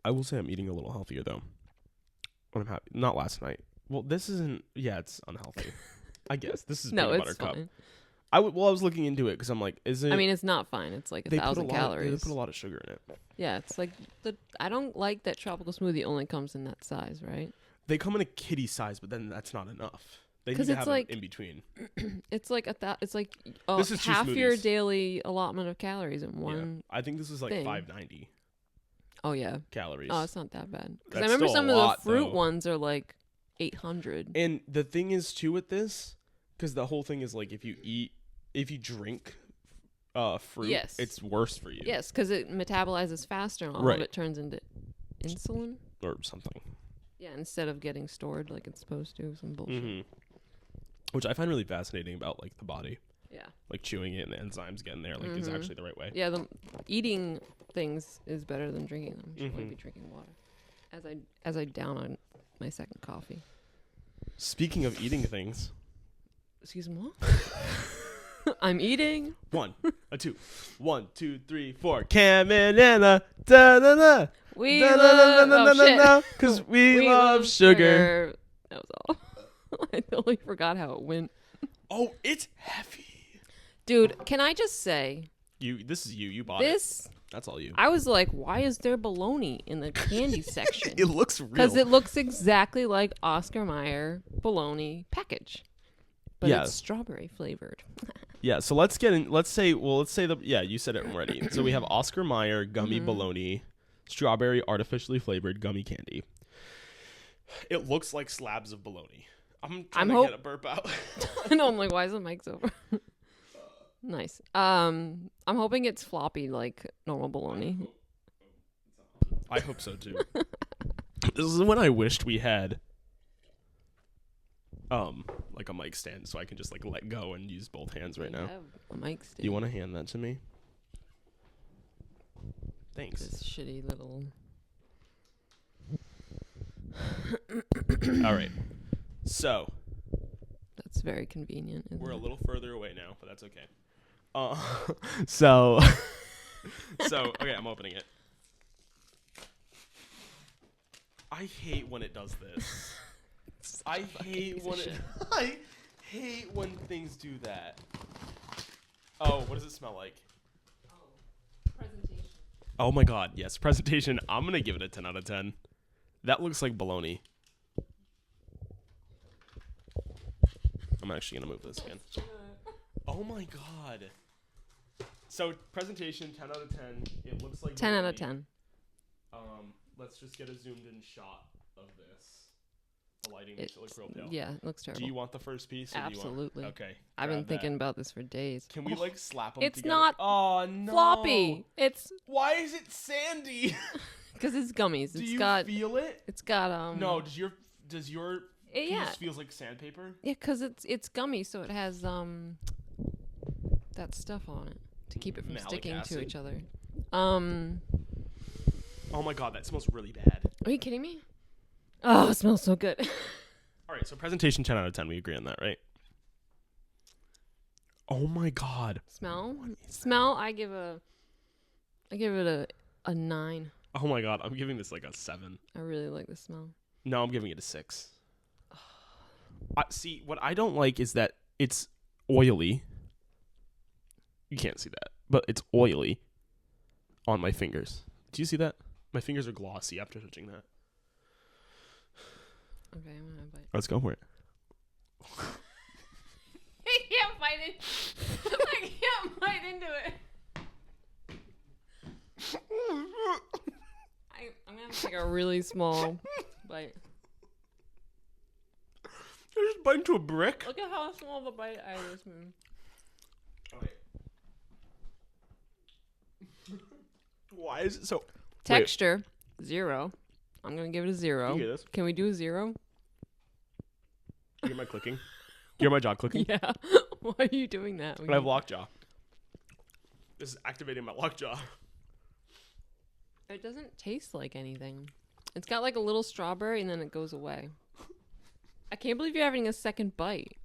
Speaker 1: I will say I'm eating a little healthier, though. When I'm happy. Not last night. Well, this isn't... Yeah, it's unhealthy. I guess. This is peanut butter cup.
Speaker 2: Fine.
Speaker 1: I was looking into it because I'm like, is it...
Speaker 2: I mean, it's not fine. It's like 1,000 calories.
Speaker 1: They put a lot of sugar in it.
Speaker 2: Yeah, it's like... I don't like that tropical smoothie only comes in that size, right?
Speaker 1: They come in a kitty size, but then that's not enough. They need to have it in between.
Speaker 2: It's like it's like
Speaker 1: this is
Speaker 2: half your daily allotment of calories in one.
Speaker 1: Yeah. I think this is like 590.
Speaker 2: Oh yeah,
Speaker 1: calories.
Speaker 2: Oh, it's not that bad. Because I remember some of the fruit ones are like 800.
Speaker 1: And the thing is too with this, because the whole thing is like if you drink fruit, it's worse for you.
Speaker 2: Yes, because it metabolizes faster and all of it turns into insulin
Speaker 1: or something.
Speaker 2: Yeah, instead of getting stored like it's supposed to, some bullshit.
Speaker 1: Mm-hmm. Which I find really fascinating about like the body.
Speaker 2: Yeah.
Speaker 1: Like chewing it and the enzymes getting there like is actually the right way.
Speaker 2: Yeah, the eating things is better than drinking them. You should probably be drinking water. As I down on my second coffee.
Speaker 1: Speaking of eating things.
Speaker 2: Excuse me, what? I'm eating.
Speaker 1: 1, 2. 1, 2, 3, 4. Cam and Anna. Da da da.
Speaker 2: We love
Speaker 1: because we love sugar.
Speaker 2: That was all. I totally forgot how it went.
Speaker 1: Oh, it's heavy.
Speaker 2: Dude, can I just say...
Speaker 1: This is you. You bought it. That's all you.
Speaker 2: I was like, why is there bologna in the candy section?
Speaker 1: It looks real.
Speaker 2: Because it looks exactly like Oscar Mayer bologna package. But it's strawberry flavored.
Speaker 1: Yeah, so let's say you said it already. So we have Oscar Mayer gummy bologna, strawberry artificially flavored gummy candy. It looks like slabs of bologna. I'm trying to get a burp out.
Speaker 2: No, I'm like, why is the mic over? Nice. I'm hoping it's floppy like normal bologna.
Speaker 1: I hope so too. This is when I wished we had like a mic stand so I can just like let go and use both hands right now.
Speaker 2: A mic stand.
Speaker 1: Do you want to hand that to me? Thanks.
Speaker 2: This shitty little...
Speaker 1: All right. So.
Speaker 2: That's very convenient.
Speaker 1: We're a little further away now, but that's okay. So, okay, I'm opening it. I hate when it does this. I hate when things do that. Oh, what does it smell like?
Speaker 2: Presentation.
Speaker 1: Oh my god, yes, presentation. I'm gonna give it a 10 out of 10. That looks like bologna. I'm actually gonna move this again. Oh my god. So presentation 10 out of 10. It looks like
Speaker 2: 10
Speaker 1: bologna.
Speaker 2: out of 10.
Speaker 1: Let's just get a zoomed in shot of this. The lighting makes it look real pale.
Speaker 2: Yeah, it looks terrible.
Speaker 1: Do you want the first piece? Or
Speaker 2: Absolutely.
Speaker 1: Do you want... Okay.
Speaker 2: I've been thinking about this for days.
Speaker 1: Can we like slap them
Speaker 2: it's
Speaker 1: together?
Speaker 2: Not
Speaker 1: oh no.
Speaker 2: floppy. It's
Speaker 1: Why is it sandy?
Speaker 2: Because it's gummies.
Speaker 1: Do you feel it?
Speaker 2: It's got
Speaker 1: No. Does your piece feels like sandpaper?
Speaker 2: Yeah, because it's gummy, so it has that stuff on it to keep it from sticking to each other.
Speaker 1: Oh my god, that smells really bad.
Speaker 2: Are you kidding me? Oh, it smells so good.
Speaker 1: All right, so presentation 10 out of 10. We agree on that, right? Oh my god.
Speaker 2: Smell? I give it a 9.
Speaker 1: Oh my god, I'm giving this like a 7.
Speaker 2: I really like the smell.
Speaker 1: No, I'm giving it a 6. See, what I don't like is that it's oily. You can't see that, but it's oily on my fingers. Do you see that? My fingers are glossy after touching that.
Speaker 2: Okay, I'm gonna bite.
Speaker 1: Let's go for it.
Speaker 2: I can't bite it. I can't bite into it. I'm gonna take a really small bite.
Speaker 1: I just bite into a brick.
Speaker 2: Look at how small of a bite I just made.
Speaker 1: Okay. Why is it so...
Speaker 2: Texture, 0. I'm going to give it a 0.
Speaker 1: You get this?
Speaker 2: Can we do a 0?
Speaker 1: You hear my clicking? You hear my jaw clicking?
Speaker 2: Yeah. Why are you doing that?
Speaker 1: I have lockjaw. This is activating my lockjaw.
Speaker 2: It doesn't taste like anything. It's got like a little strawberry and then it goes away. I can't believe you're having a second bite.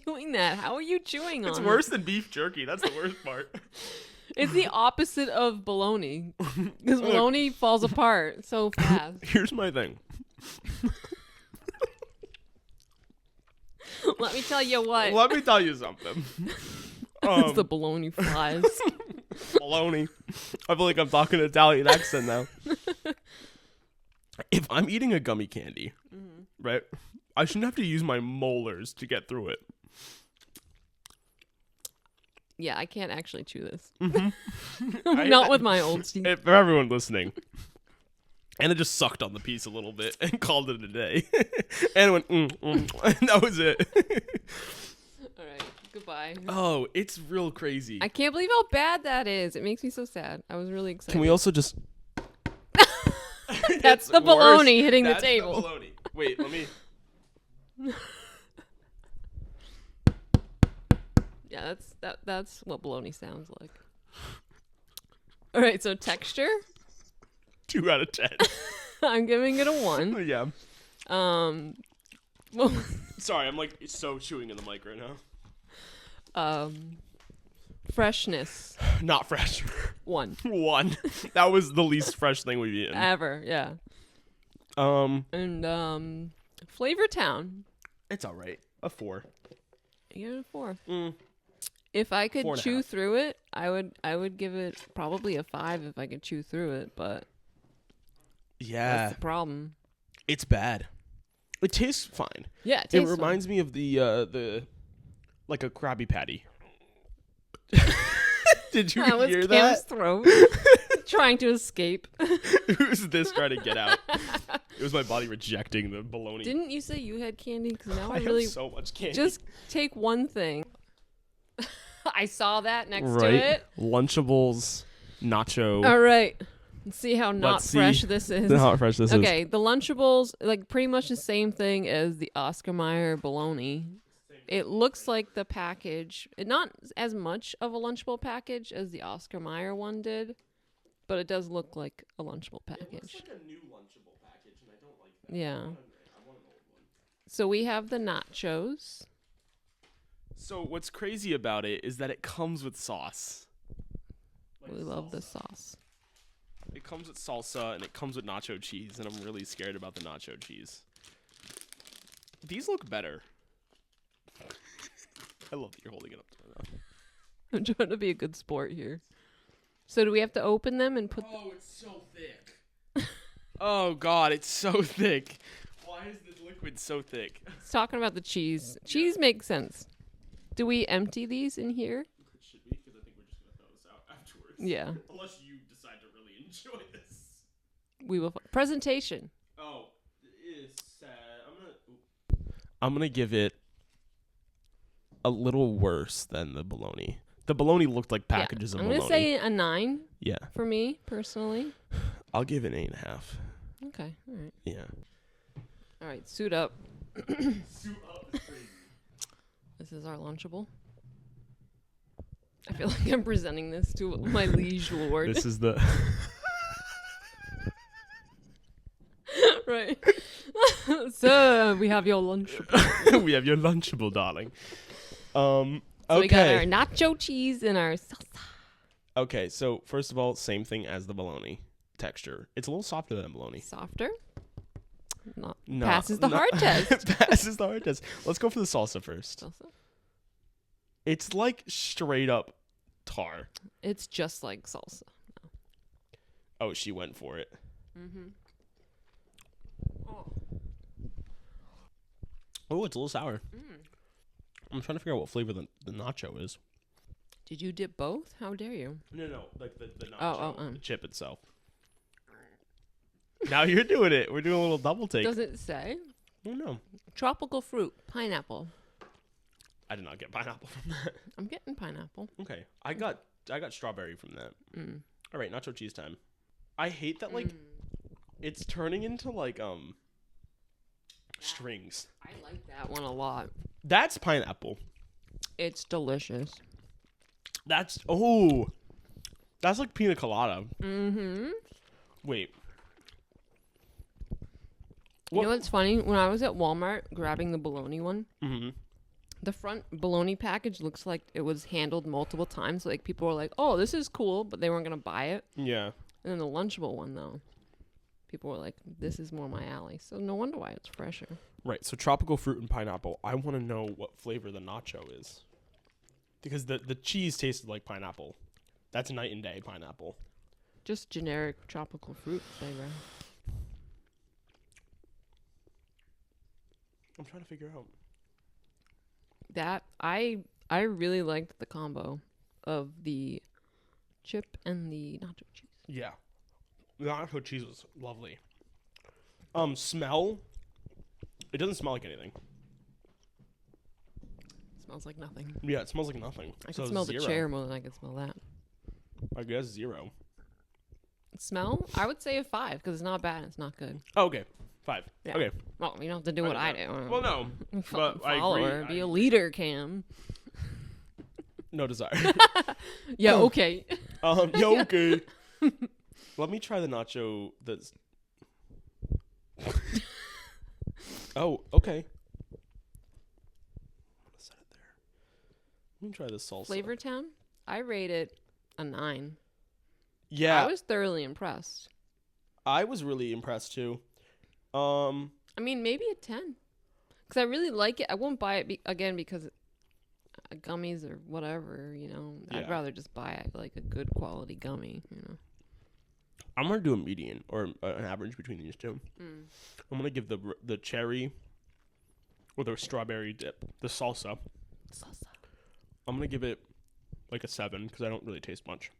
Speaker 2: Doing that? How are you chewing on it?
Speaker 1: It's worse than beef jerky. That's the worst part.
Speaker 2: It's the opposite of bologna. Because bologna falls apart so fast.
Speaker 1: Here's my thing.
Speaker 2: Let me tell you what.
Speaker 1: Let me tell you something.
Speaker 2: It's the bologna flies.
Speaker 1: Bologna. I feel like I'm talking Italian accent now. If I'm eating a gummy candy, right, I shouldn't have to use my molars to get through it.
Speaker 2: Yeah, I can't actually chew this.
Speaker 1: Mm-hmm.
Speaker 2: Not with my old teeth.
Speaker 1: For everyone listening. And it just sucked on the piece a little bit and called it a day. And went, and that was it.
Speaker 2: All right, goodbye.
Speaker 1: Oh, it's real crazy.
Speaker 2: I can't believe how bad that is. It makes me so sad. I was really excited.
Speaker 1: Can we also just...
Speaker 2: That's the bologna hitting the
Speaker 1: That's
Speaker 2: table.
Speaker 1: The bologna. Wait, let me...
Speaker 2: Yeah, that's what bologna sounds like. All right, so texture,
Speaker 1: 2 out of 10.
Speaker 2: I'm giving it a 1.
Speaker 1: Yeah.
Speaker 2: Well,
Speaker 1: Sorry, I'm like so chewing in the mic right now.
Speaker 2: Freshness,
Speaker 1: Not fresh.
Speaker 2: 1
Speaker 1: 1. That was the least fresh thing we've eaten.
Speaker 2: ever. Yeah, and Flavor Town,
Speaker 1: It's all right. A 4.
Speaker 2: you give it a 4.
Speaker 1: Mm.
Speaker 2: If I could
Speaker 1: 4.5.
Speaker 2: chew through it, I would give it probably a 5 if I could chew through it. But
Speaker 1: Yeah.
Speaker 2: that's the problem.
Speaker 1: It's bad. It tastes fine.
Speaker 2: Yeah,
Speaker 1: It reminds me of the like a Krabby Patty. Did you
Speaker 2: That was
Speaker 1: hear
Speaker 2: Kim's
Speaker 1: that?
Speaker 2: throat trying to escape.
Speaker 1: Who's this trying to get out? It was my body rejecting the bologna.
Speaker 2: Didn't you say you had candy? Because now I
Speaker 1: I
Speaker 2: really
Speaker 1: have so much candy.
Speaker 2: just take one thing. I saw that next to
Speaker 1: right?
Speaker 2: it.
Speaker 1: Lunchables, nacho.
Speaker 2: All right. Let's see how not
Speaker 1: Let's see
Speaker 2: fresh this is.
Speaker 1: How fresh this is.
Speaker 2: Okay, the Lunchables, like pretty much the same thing as the Oscar Mayer bologna. It looks like the package, not as much of a Lunchable package as the Oscar Mayer one did, but it does look like a Lunchable package.
Speaker 1: It looks like a new Lunchable package, and I don't like that.
Speaker 2: Yeah.
Speaker 1: I want an old one.
Speaker 2: So we have the nachos.
Speaker 1: So what's crazy about it is that it comes with sauce. Like
Speaker 2: We love the
Speaker 1: salsa.
Speaker 2: sauce.
Speaker 1: It comes with salsa and it comes with nacho cheese, and I'm really scared about the nacho cheese. These look better. I love that you're holding it up to my mouth.
Speaker 2: I'm trying to be a good sport here. So do we have to open them and put...
Speaker 1: Oh, it's so thick. Oh, God, it's so thick. Why is this liquid so thick?
Speaker 2: It's talking about the cheese. Cheese makes sense. Do we empty these in here?
Speaker 1: It should be, because I think we're just going to throw this out afterwards.
Speaker 2: Yeah.
Speaker 1: Unless you decide to really enjoy this.
Speaker 2: We will. Presentation.
Speaker 1: Oh, it's sad. I'm gonna give it a little worse than the bologna. The bologna looked like packages of
Speaker 2: I'm
Speaker 1: bologna.
Speaker 2: going to say a 9
Speaker 1: Yeah.
Speaker 2: for me, personally.
Speaker 1: I'll give it 8.5.
Speaker 2: Okay. All right.
Speaker 1: Yeah.
Speaker 2: All right. Suit up.
Speaker 1: Suit up is crazy.
Speaker 2: This is our Lunchable. I feel like I'm presenting this to my liege lord.
Speaker 1: This is the...
Speaker 2: Right. So we have your Lunchable.
Speaker 1: we have your Lunchable, darling.
Speaker 2: So
Speaker 1: Okay.
Speaker 2: we got our nacho cheese and our salsa.
Speaker 1: Okay, so first of all, same thing as the bologna texture. It's a little softer than bologna.
Speaker 2: Softer. Not
Speaker 1: No,
Speaker 2: passes the
Speaker 1: no.
Speaker 2: hard test.
Speaker 1: Passes the hard test. Let's go for the salsa first.
Speaker 2: Salsa.
Speaker 1: It's like straight up tar.
Speaker 2: It's just like salsa.
Speaker 1: Oh, she went for it.
Speaker 2: Mm-hmm.
Speaker 1: Oh, it's a little sour. I'm trying to figure out what flavor the nacho is.
Speaker 2: Did you dip both? How dare you?
Speaker 1: No, like the nacho,
Speaker 2: Oh,
Speaker 1: the chip itself. Now you're doing it. We're doing a little double take.
Speaker 2: Does it say?
Speaker 1: Oh, no.
Speaker 2: Tropical fruit, pineapple.
Speaker 1: I did not get pineapple from that.
Speaker 2: I'm getting pineapple.
Speaker 1: Okay, I got strawberry from that.
Speaker 2: Mm.
Speaker 1: All right, nacho cheese time. I hate that like it's turning into like strings.
Speaker 2: I like that one a lot.
Speaker 1: That's pineapple.
Speaker 2: It's delicious.
Speaker 1: That's like pina colada.
Speaker 2: Mm-hmm.
Speaker 1: Wait.
Speaker 2: You know what's funny? When I was at Walmart grabbing the bologna one, the front bologna package looks like it was handled multiple times. Like people were like, "Oh, this is cool," but they weren't gonna buy it.
Speaker 1: Yeah.
Speaker 2: And then the Lunchable one, though, people were like, "This is more my alley." So no wonder why it's fresher.
Speaker 1: Right. So tropical fruit and pineapple. I want to know what flavor the nacho is, because the cheese tasted like pineapple. That's night and day pineapple.
Speaker 2: Just generic tropical fruit flavor.
Speaker 1: I'm trying to figure out.
Speaker 2: That I really liked the combo of the chip and the nacho cheese.
Speaker 1: Yeah. The nacho cheese was lovely. Smell. It doesn't smell like anything.
Speaker 2: Smells like nothing.
Speaker 1: Yeah, it smells like nothing.
Speaker 2: I can smell 0. The chair more than I can smell that.
Speaker 1: I guess 0.
Speaker 2: Smell? I would say a 5 because it's not bad and it's not good.
Speaker 1: Oh, okay. 5.
Speaker 2: Yeah.
Speaker 1: Okay.
Speaker 2: Well, you don't have to do what I do.
Speaker 1: Well, no. But I
Speaker 2: follower,
Speaker 1: agree.
Speaker 2: Be a leader, Cam.
Speaker 1: No desire.
Speaker 2: Yeah, okay.
Speaker 1: Yeah, okay. Let me try the nacho that's... Oh, okay. I'm going to set it there. Let me try the salsa.
Speaker 2: Flavor Town? I rate it a 9.
Speaker 1: Yeah.
Speaker 2: I was thoroughly impressed.
Speaker 1: I was really impressed, too.
Speaker 2: I mean, maybe a 10. Because I really like it. I won't buy it again because gummies or whatever, you know.
Speaker 1: Yeah.
Speaker 2: I'd rather just buy like a good quality gummy, you know.
Speaker 1: I'm going to do a median or an average between these two. I'm going to give the cherry or the strawberry dip, the salsa. I'm going to give it like a 7 because I don't really taste much.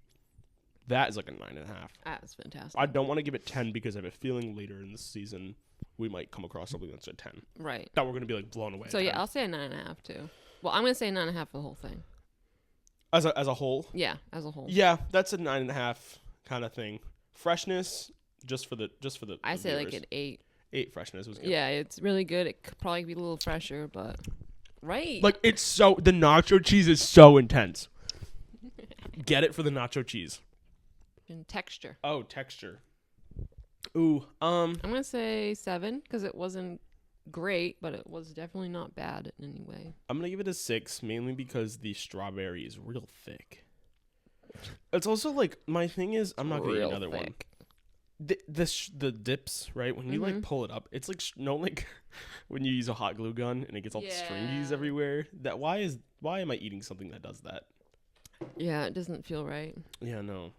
Speaker 1: That is like a 9.5.
Speaker 2: That's fantastic.
Speaker 1: I don't want to give it 10 because I have a feeling later in the season we might come across something that's a 10.
Speaker 2: Right.
Speaker 1: That we're going to be like blown away.
Speaker 2: So yeah, I'll say a 9.5 too. Well, I'm going to say 9.5 for the whole thing.
Speaker 1: As a whole?
Speaker 2: Yeah, as a whole.
Speaker 1: Yeah, that's a 9.5 kind of thing. Freshness, just for the
Speaker 2: I say
Speaker 1: viewers.
Speaker 2: like an 8.
Speaker 1: 8 freshness was good.
Speaker 2: Yeah, it's really good. It could probably be a little fresher, but right.
Speaker 1: Like the nacho cheese is so intense. Get it for the nacho cheese.
Speaker 2: And texture.
Speaker 1: Oh, texture. Ooh,
Speaker 2: I'm gonna say 7 because it wasn't great, but it was definitely not bad in any way.
Speaker 1: I'm gonna give it a 6 mainly because the strawberry is real thick. It's also like my thing is I'm not gonna eat another one. The dips, right? When you like pull it up, it's like like when you use a hot glue gun and it gets all stringies everywhere. Why am I eating something that does that?
Speaker 2: Yeah, it doesn't feel right.
Speaker 1: Yeah, no.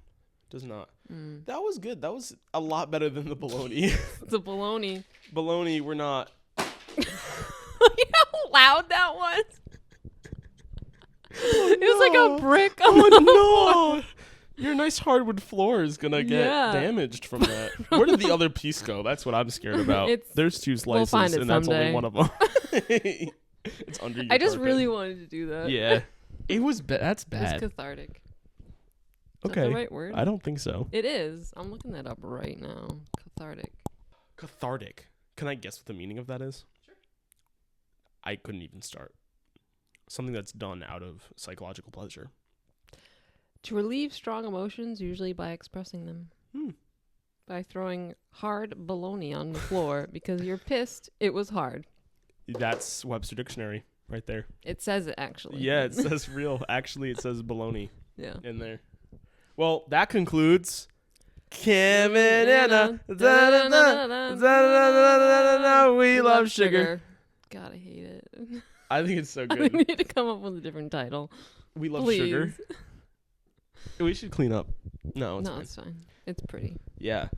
Speaker 1: Does not. That was good. That was a lot better than the bologna.
Speaker 2: The bologna.
Speaker 1: Bologna, we're not.
Speaker 2: You know how loud that was? It was like a brick on the floor.
Speaker 1: Your nice hardwood floor is gonna get damaged from that. Where did the other piece go? That's what I'm scared about. There's 2 slices,
Speaker 2: we'll find it
Speaker 1: and that's
Speaker 2: someday.
Speaker 1: only one of them. It's under your
Speaker 2: I just
Speaker 1: carpet.
Speaker 2: really wanted to do that.
Speaker 1: Yeah. It was that's bad.
Speaker 2: It's cathartic. Is
Speaker 1: Okay.
Speaker 2: that the right word?
Speaker 1: I don't think so.
Speaker 2: It is. I'm looking that up right now. Cathartic.
Speaker 1: Cathartic. Can I guess what the meaning of that is? Sure. I couldn't even start. Something that's done out of psychological pleasure.
Speaker 2: To relieve strong emotions, usually by expressing them. By throwing hard bologna on the floor because you're pissed. It was hard.
Speaker 1: That's Webster Dictionary right there.
Speaker 2: It says it actually.
Speaker 1: Yeah, it says real. Actually, it says bologna in there. Well, that concludes Kim and Anna. We love sugar.
Speaker 2: God, I hate it.
Speaker 1: I think it's so
Speaker 2: We
Speaker 1: good.
Speaker 2: need to come up with a different title.
Speaker 1: We love
Speaker 2: Please.
Speaker 1: sugar. We should clean up. No,
Speaker 2: It's fine. It's pretty.
Speaker 1: Yeah.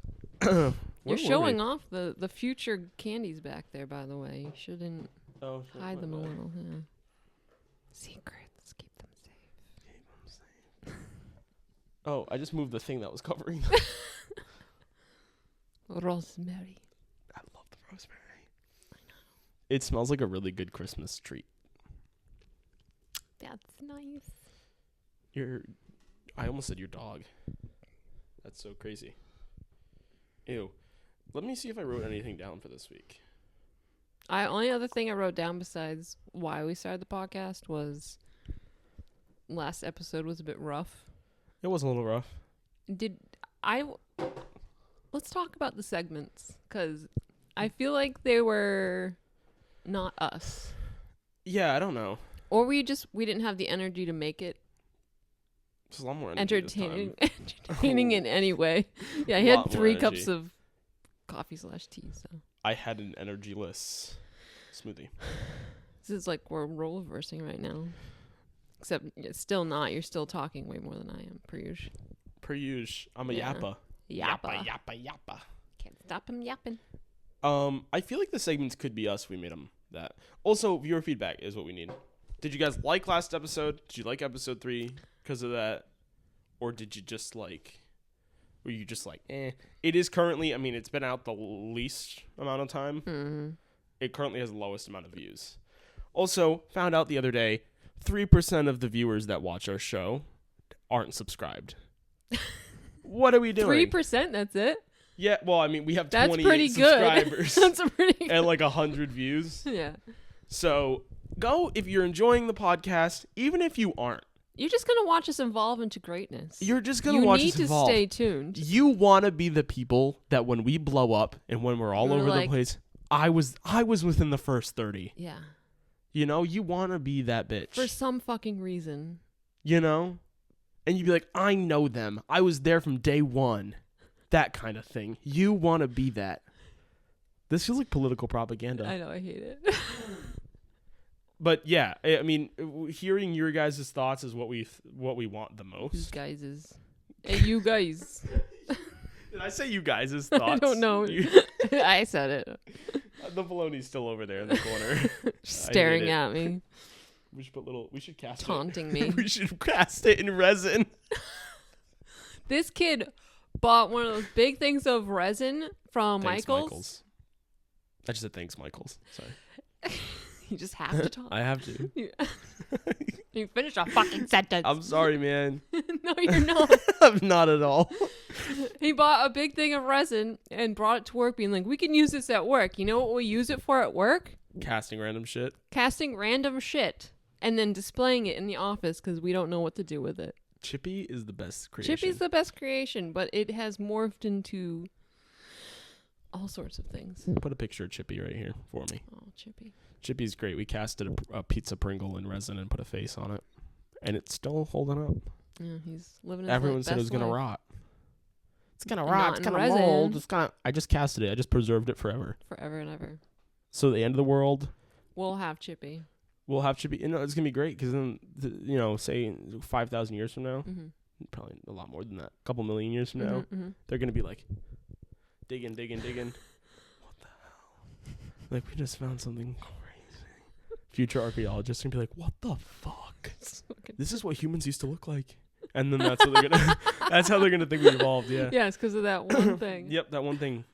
Speaker 2: You're showing off the future candies back there, by the way. You shouldn't hide them a little. Yeah. Secrets. Keep them safe.
Speaker 1: Oh, I just moved the thing that was covering.
Speaker 2: Rosemary.
Speaker 1: I love the rosemary. I know. It smells like a really good Christmas treat.
Speaker 2: That's nice.
Speaker 1: I almost said your dog. That's so crazy. Ew. Let me see if I wrote anything down for this week.
Speaker 2: Only other thing I wrote down besides why we started the podcast was last episode was a bit rough.
Speaker 1: It was a little rough.
Speaker 2: Let's talk about the segments, because I feel like they were not us.
Speaker 1: Yeah, I don't know.
Speaker 2: Or we didn't have the energy to make it
Speaker 1: It's a lot more energy
Speaker 2: entertaining in any way. Yeah, he had 3 cups of coffee/tea. So
Speaker 1: I had an energyless smoothie.
Speaker 2: this is like we're role reversing right now. Except it's still not. You're still talking way more than I am, per usual.
Speaker 1: I'm a yappa.
Speaker 2: Yappa.
Speaker 1: Yappa.
Speaker 2: Can't stop him yapping.
Speaker 1: I feel like the segments could be us. We made them that. Also, viewer feedback is what we need. Did you guys like last episode? Did you like episode 3 because of that? Or did you just like... Were you just like, eh? It is currently... I mean, it's been out the least amount of time.
Speaker 2: Mm-hmm.
Speaker 1: It currently has the lowest amount of views. Also, found out the other day, 3% of the viewers that watch our show aren't subscribed. What are we doing?
Speaker 2: 3%? That's it?
Speaker 1: Yeah, well, I mean, we have
Speaker 2: That's
Speaker 1: 28
Speaker 2: pretty
Speaker 1: subscribers.
Speaker 2: That's pretty good.
Speaker 1: And like 100 views.
Speaker 2: Yeah.
Speaker 1: So go if you're enjoying the podcast, even if you aren't.
Speaker 2: You're just going to watch us evolve into greatness.
Speaker 1: You're just going to watch us evolve.
Speaker 2: You need to stay tuned.
Speaker 1: You want to be the people that when we blow up and when we're all over the place, I was within the first 30.
Speaker 2: Yeah.
Speaker 1: You know, you want to be that bitch.
Speaker 2: For some fucking reason.
Speaker 1: You know? And you'd be like, I know them. I was there from day one. That kind of thing. You want to be that. This feels like political propaganda.
Speaker 2: I know, I hate it.
Speaker 1: But yeah, I mean, hearing your guys' thoughts is what we want the most.
Speaker 2: You guys is. Hey, you guys.
Speaker 1: Did I say you guys' thoughts?
Speaker 2: I don't know. I said it.
Speaker 1: The Bologna's still over there in the corner.
Speaker 2: Staring at me.
Speaker 1: We should cast
Speaker 2: Taunting
Speaker 1: it.
Speaker 2: me.
Speaker 1: We should cast it in resin.
Speaker 2: This kid bought one of those big things of resin from Michael's.
Speaker 1: I just said thanks, Michael's. Sorry.
Speaker 2: You just have to talk.
Speaker 1: I have to.
Speaker 2: You finish a fucking sentence.
Speaker 1: I'm sorry, man.
Speaker 2: No, you're not.
Speaker 1: I'm not at all.
Speaker 2: He bought a big thing of resin and brought it to work being like, we can use this at work. You know what we use it for at work?
Speaker 1: Casting random shit.
Speaker 2: Casting random shit. And then displaying it in the office because we don't know what to do with it.
Speaker 1: Chippy is the best creation.
Speaker 2: Chippy's the best creation, but it has morphed into all sorts of things.
Speaker 1: Put a picture of Chippy right here for me.
Speaker 2: Oh, Chippy.
Speaker 1: Chippy's great. We casted a pizza Pringle in resin and put a face on it. And it's still holding up.
Speaker 2: Yeah, he's living his
Speaker 1: Everyone said it was going to rot. It's going to rot. It's going to mold. I just casted it. I just preserved it forever.
Speaker 2: Forever and ever.
Speaker 1: So the end of the world.
Speaker 2: We'll have Chippy.
Speaker 1: We'll have Chippy. It's going to be great because then, say 5,000 years from now, probably a lot more than that, a couple million years from now, they're going to be like, digging. What the hell? Like, we just found something crazy. Future archaeologists are going to be like, what the fuck? This is what humans used to look like. And then that's how they're going to think we evolved, yeah.
Speaker 2: Yeah, it's because of that one thing.
Speaker 1: Yep, that one thing.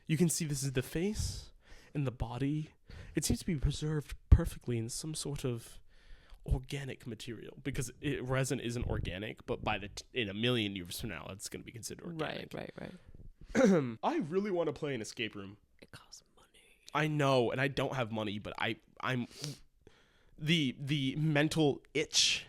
Speaker 1: You can see this is the face and the body. It seems to be preserved perfectly in some sort of organic material because resin isn't organic, but in a million years from now, it's going to be considered organic.
Speaker 2: Right.
Speaker 1: I really want to play an escape room.
Speaker 2: It costs money.
Speaker 1: I know, and I don't have money, but I'm the mental itch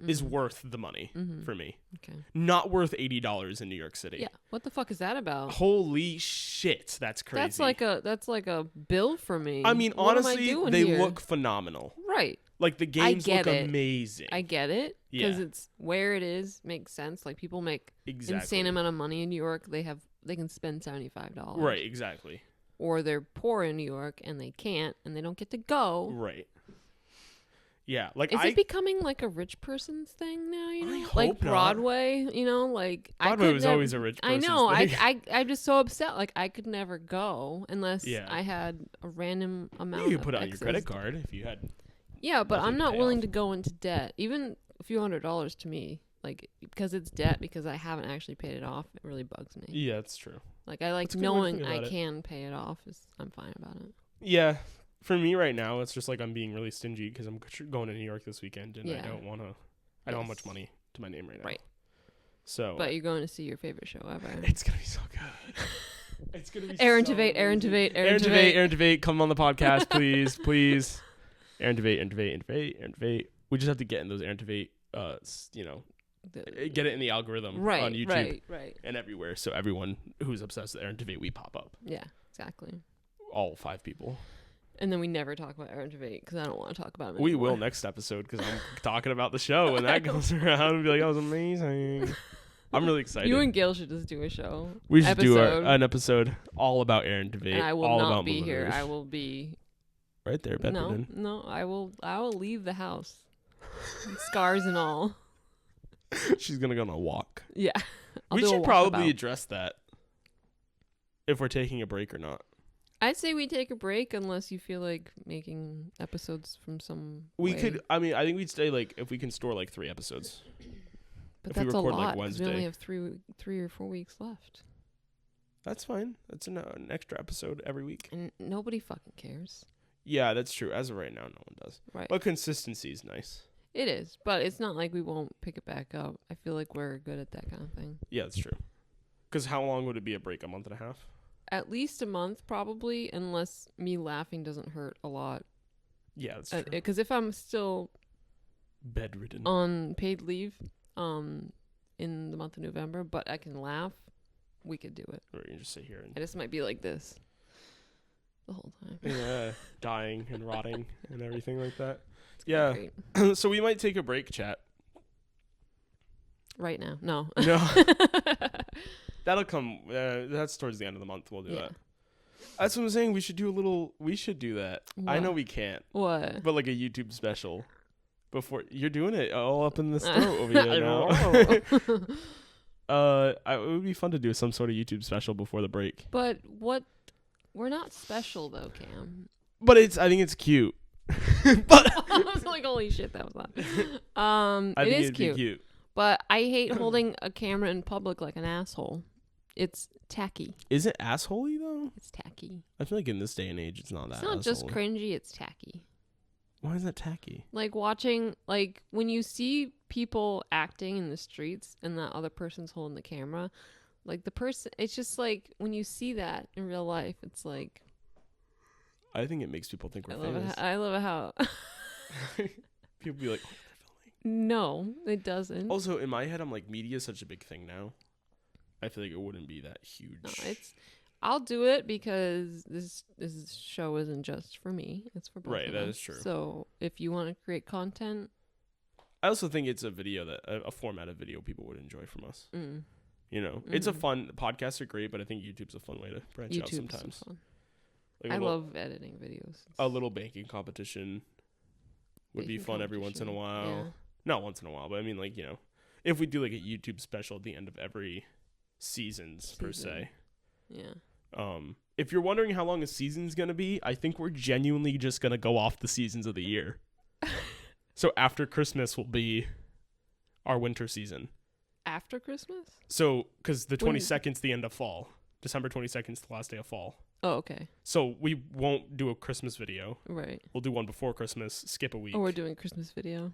Speaker 1: is worth the money for me.
Speaker 2: Okay.
Speaker 1: Not worth $80 in New York City.
Speaker 2: Yeah. What the fuck is that about?
Speaker 1: Holy shit, that's crazy.
Speaker 2: That's like a bill for me.
Speaker 1: I mean,
Speaker 2: what
Speaker 1: honestly, they look phenomenal.
Speaker 2: Right.
Speaker 1: Like the games look amazing.
Speaker 2: I get it because it's where it is makes sense. Like people make insane amount of money in New York. They can spend $75.
Speaker 1: Right, exactly.
Speaker 2: Or they're poor in New York and they can't and they don't get to go.
Speaker 1: Right. Yeah, like
Speaker 2: is it becoming like a rich person's thing now? You know,
Speaker 1: I hope
Speaker 2: like Broadway.
Speaker 1: Not.
Speaker 2: You know, like
Speaker 1: Broadway was always a rich person's thing.
Speaker 2: I know. I'm just so upset. Like I could never go unless I had a random amount.
Speaker 1: You could put it on your credit card if you had.
Speaker 2: Yeah, but I'm not willing to go into debt. Even a few $100s to me, like because it's debt because I haven't actually paid it off. It really bugs me.
Speaker 1: Yeah, that's true.
Speaker 2: Like I like knowing I can pay it off. I'm fine about it.
Speaker 1: Yeah. For me right now, it's just like I'm being really stingy because I'm going to New York this weekend and I don't want to. I don't have much money to my name right now.
Speaker 2: Right.
Speaker 1: So.
Speaker 2: But you're going to see your favorite show ever.
Speaker 1: It's gonna be so good. It's gonna be.
Speaker 2: Aaron
Speaker 1: so
Speaker 2: Tveit, Aaron Tveit,
Speaker 1: Aaron Tveit, come on the podcast, please. Aaron Tveit. We just have to get in those Aaron Tveit get it in the algorithm
Speaker 2: right,
Speaker 1: on YouTube
Speaker 2: right.
Speaker 1: and everywhere. So everyone who's obsessed with Aaron Tveit, we pop up.
Speaker 2: Yeah, exactly.
Speaker 1: All 5 people.
Speaker 2: And then we never talk about Aaron Tveit because I don't want to talk about him
Speaker 1: We
Speaker 2: anymore.
Speaker 1: will next episode because I'm talking about the show and that goes around and be like, that was amazing. I'm really excited.
Speaker 2: You and Gail should just do a show.
Speaker 1: We should do an episode all about Aaron Tveit.
Speaker 2: And I will
Speaker 1: all
Speaker 2: not
Speaker 1: about
Speaker 2: be here.
Speaker 1: Mooners.
Speaker 2: I will be
Speaker 1: right there, Bedford.
Speaker 2: No, I will leave the house. Scars and all.
Speaker 1: She's gonna go on a walk.
Speaker 2: Yeah.
Speaker 1: We should probably address that. If we're taking a break or not.
Speaker 2: I'd say we take a break unless you feel like making episodes from some
Speaker 1: We
Speaker 2: way.
Speaker 1: could, I mean, I think we'd stay like, if we can store like 3 episodes.
Speaker 2: But
Speaker 1: if we
Speaker 2: that's a
Speaker 1: record,
Speaker 2: lot,
Speaker 1: like,
Speaker 2: 'cause
Speaker 1: Wednesday.
Speaker 2: we only have 3 or 4 weeks left.
Speaker 1: That's fine. That's an extra episode every week.
Speaker 2: And nobody fucking cares.
Speaker 1: Yeah, that's true. As of right now, no one does.
Speaker 2: Right.
Speaker 1: But consistency is nice.
Speaker 2: It is, but it's not like we won't pick it back up. I feel like we're good at that kind of thing.
Speaker 1: Yeah, that's true. Because how long would it be a break? A month and a half?
Speaker 2: At least a month, probably, unless me laughing doesn't hurt a lot.
Speaker 1: Yeah, that's true.
Speaker 2: Because if I'm still
Speaker 1: Bedridden.
Speaker 2: on paid leave in the month of November, but I can laugh, we could do it.
Speaker 1: Or you can just sit here
Speaker 2: I
Speaker 1: and
Speaker 2: just might be like this the whole time.
Speaker 1: yeah, dying and rotting and everything like that.
Speaker 2: It's
Speaker 1: Yeah.
Speaker 2: great.
Speaker 1: So we might take a break, chat.
Speaker 2: Right now. No.
Speaker 1: No. That'll come. That's towards the end of the month. We'll do that. That's what I'm saying. We should do that. I know we can't.
Speaker 2: What?
Speaker 1: But like a YouTube special. Before you're doing it all up in the throat over here now. It would be fun to do some sort of YouTube special before the break.
Speaker 2: But what? We're not special though, Cam.
Speaker 1: But I think it's cute. But
Speaker 2: I was like, holy shit, that was loud.
Speaker 1: I
Speaker 2: It
Speaker 1: think
Speaker 2: is
Speaker 1: it'd
Speaker 2: cute.
Speaker 1: be cute.
Speaker 2: But I hate holding a camera in public like an asshole. It's tacky.
Speaker 1: Is it assholey though?
Speaker 2: It's tacky.
Speaker 1: I feel like in this day and age, it's not that.
Speaker 2: It's not just
Speaker 1: assholey.
Speaker 2: cringy, it's tacky.
Speaker 1: Why is that tacky?
Speaker 2: Like watching, like when you see people acting in the streets and that other person's holding the camera, like the person, it's just like when you see that in real life, it's like.
Speaker 1: I think it makes people think we're
Speaker 2: I love
Speaker 1: famous.
Speaker 2: it. I love it how.
Speaker 1: People be like,
Speaker 2: No, it doesn't.
Speaker 1: also, in my head, I'm like, media is such a big thing now. I feel like it wouldn't be that huge.
Speaker 2: No, I'll do it because this show isn't just for me; it's for both.
Speaker 1: Right,
Speaker 2: of
Speaker 1: that
Speaker 2: us.
Speaker 1: is true.
Speaker 2: So if you want to create content,
Speaker 1: I also think it's a video a format of video people would enjoy from us. You know, it's a fun. Podcasts are great, but I think YouTube's a fun way to branch out sometimes.
Speaker 2: Fun.
Speaker 1: Like
Speaker 2: I love editing videos.
Speaker 1: A little banking competition would be fun every once in a while.
Speaker 2: Yeah.
Speaker 1: Not once in a while, but I mean, like, you know, if we do like a YouTube special at the end of every seasons per se.
Speaker 2: Yeah.
Speaker 1: If you're wondering how long a season's gonna be, I think we're genuinely just gonna go off the seasons of the year. So after Christmas will be our winter season.
Speaker 2: After Christmas?
Speaker 1: So, because the 22nd's the end of fall. December 22nd's the last day of fall.
Speaker 2: Oh, okay.
Speaker 1: So we won't do a Christmas video.
Speaker 2: Right.
Speaker 1: We'll do one before Christmas, skip a week.
Speaker 2: Oh, we're doing a Christmas video.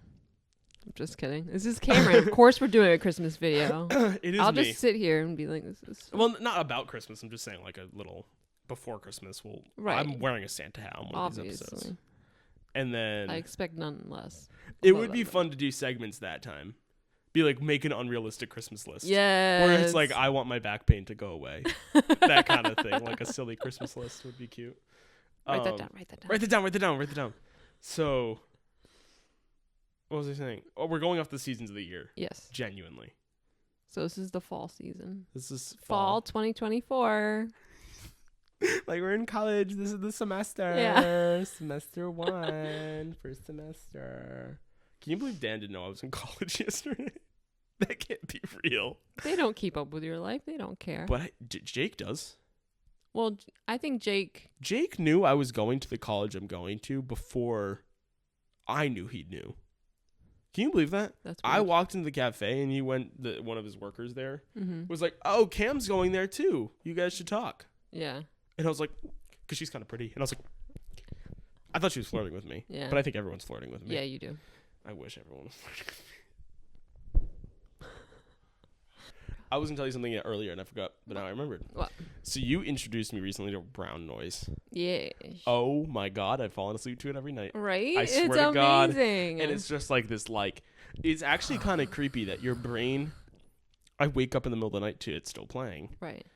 Speaker 2: I'm just kidding. This is Cameron. Of course we're doing a Christmas video.
Speaker 1: It is
Speaker 2: I'll
Speaker 1: me.
Speaker 2: just sit here and be like, this is...
Speaker 1: Well, not about Christmas. I'm just saying, like, a little before Christmas.
Speaker 2: Right.
Speaker 1: I'm wearing a Santa hat on one of these episodes.
Speaker 2: Obviously.
Speaker 1: And then
Speaker 2: I expect none less.
Speaker 1: it would be fun to do segments that time. Be like, make an unrealistic Christmas list.
Speaker 2: Yeah.
Speaker 1: Where it's like, I want my back pain to go away. That kind of thing. Like a silly Christmas list would be cute.
Speaker 2: Write that down. Write that down.
Speaker 1: So, what was I saying? Oh, we're going off the seasons of the year.
Speaker 2: Yes.
Speaker 1: Genuinely.
Speaker 2: So this is the fall season.
Speaker 1: This is
Speaker 2: Fall 2024.
Speaker 1: Like, we're in college. This is the semester.
Speaker 2: Yeah.
Speaker 1: Semester 1. First semester. Can you believe Dan didn't know I was in college yesterday? That can't be real.
Speaker 2: They don't keep up with your life. They don't care.
Speaker 1: But Jake does.
Speaker 2: Well, I think
Speaker 1: Jake knew I was going to the college I'm going to before I knew he knew. Can you believe that?
Speaker 2: That's
Speaker 1: I
Speaker 2: weird.
Speaker 1: walked into the cafe and he went, one of his workers there was like, oh, Cam's going there too. You guys should talk.
Speaker 2: Yeah.
Speaker 1: And I was like, because she's kind of pretty. And I was like, I thought she was flirting with me.
Speaker 2: Yeah.
Speaker 1: But I think everyone's flirting with me.
Speaker 2: Yeah, you do.
Speaker 1: I wish everyone was flirting with me. I was gonna tell you something earlier and I forgot, but now I remembered.
Speaker 2: What?
Speaker 1: So you introduced me recently to brown noise.
Speaker 2: Yeah.
Speaker 1: Oh my god, I've fallen asleep to it every night.
Speaker 2: Right?
Speaker 1: I swear
Speaker 2: it's
Speaker 1: to God.
Speaker 2: amazing.
Speaker 1: And it's just like this, like, it's actually kind of creepy that your brain, I wake up in the middle of the night to it still playing.
Speaker 2: Right.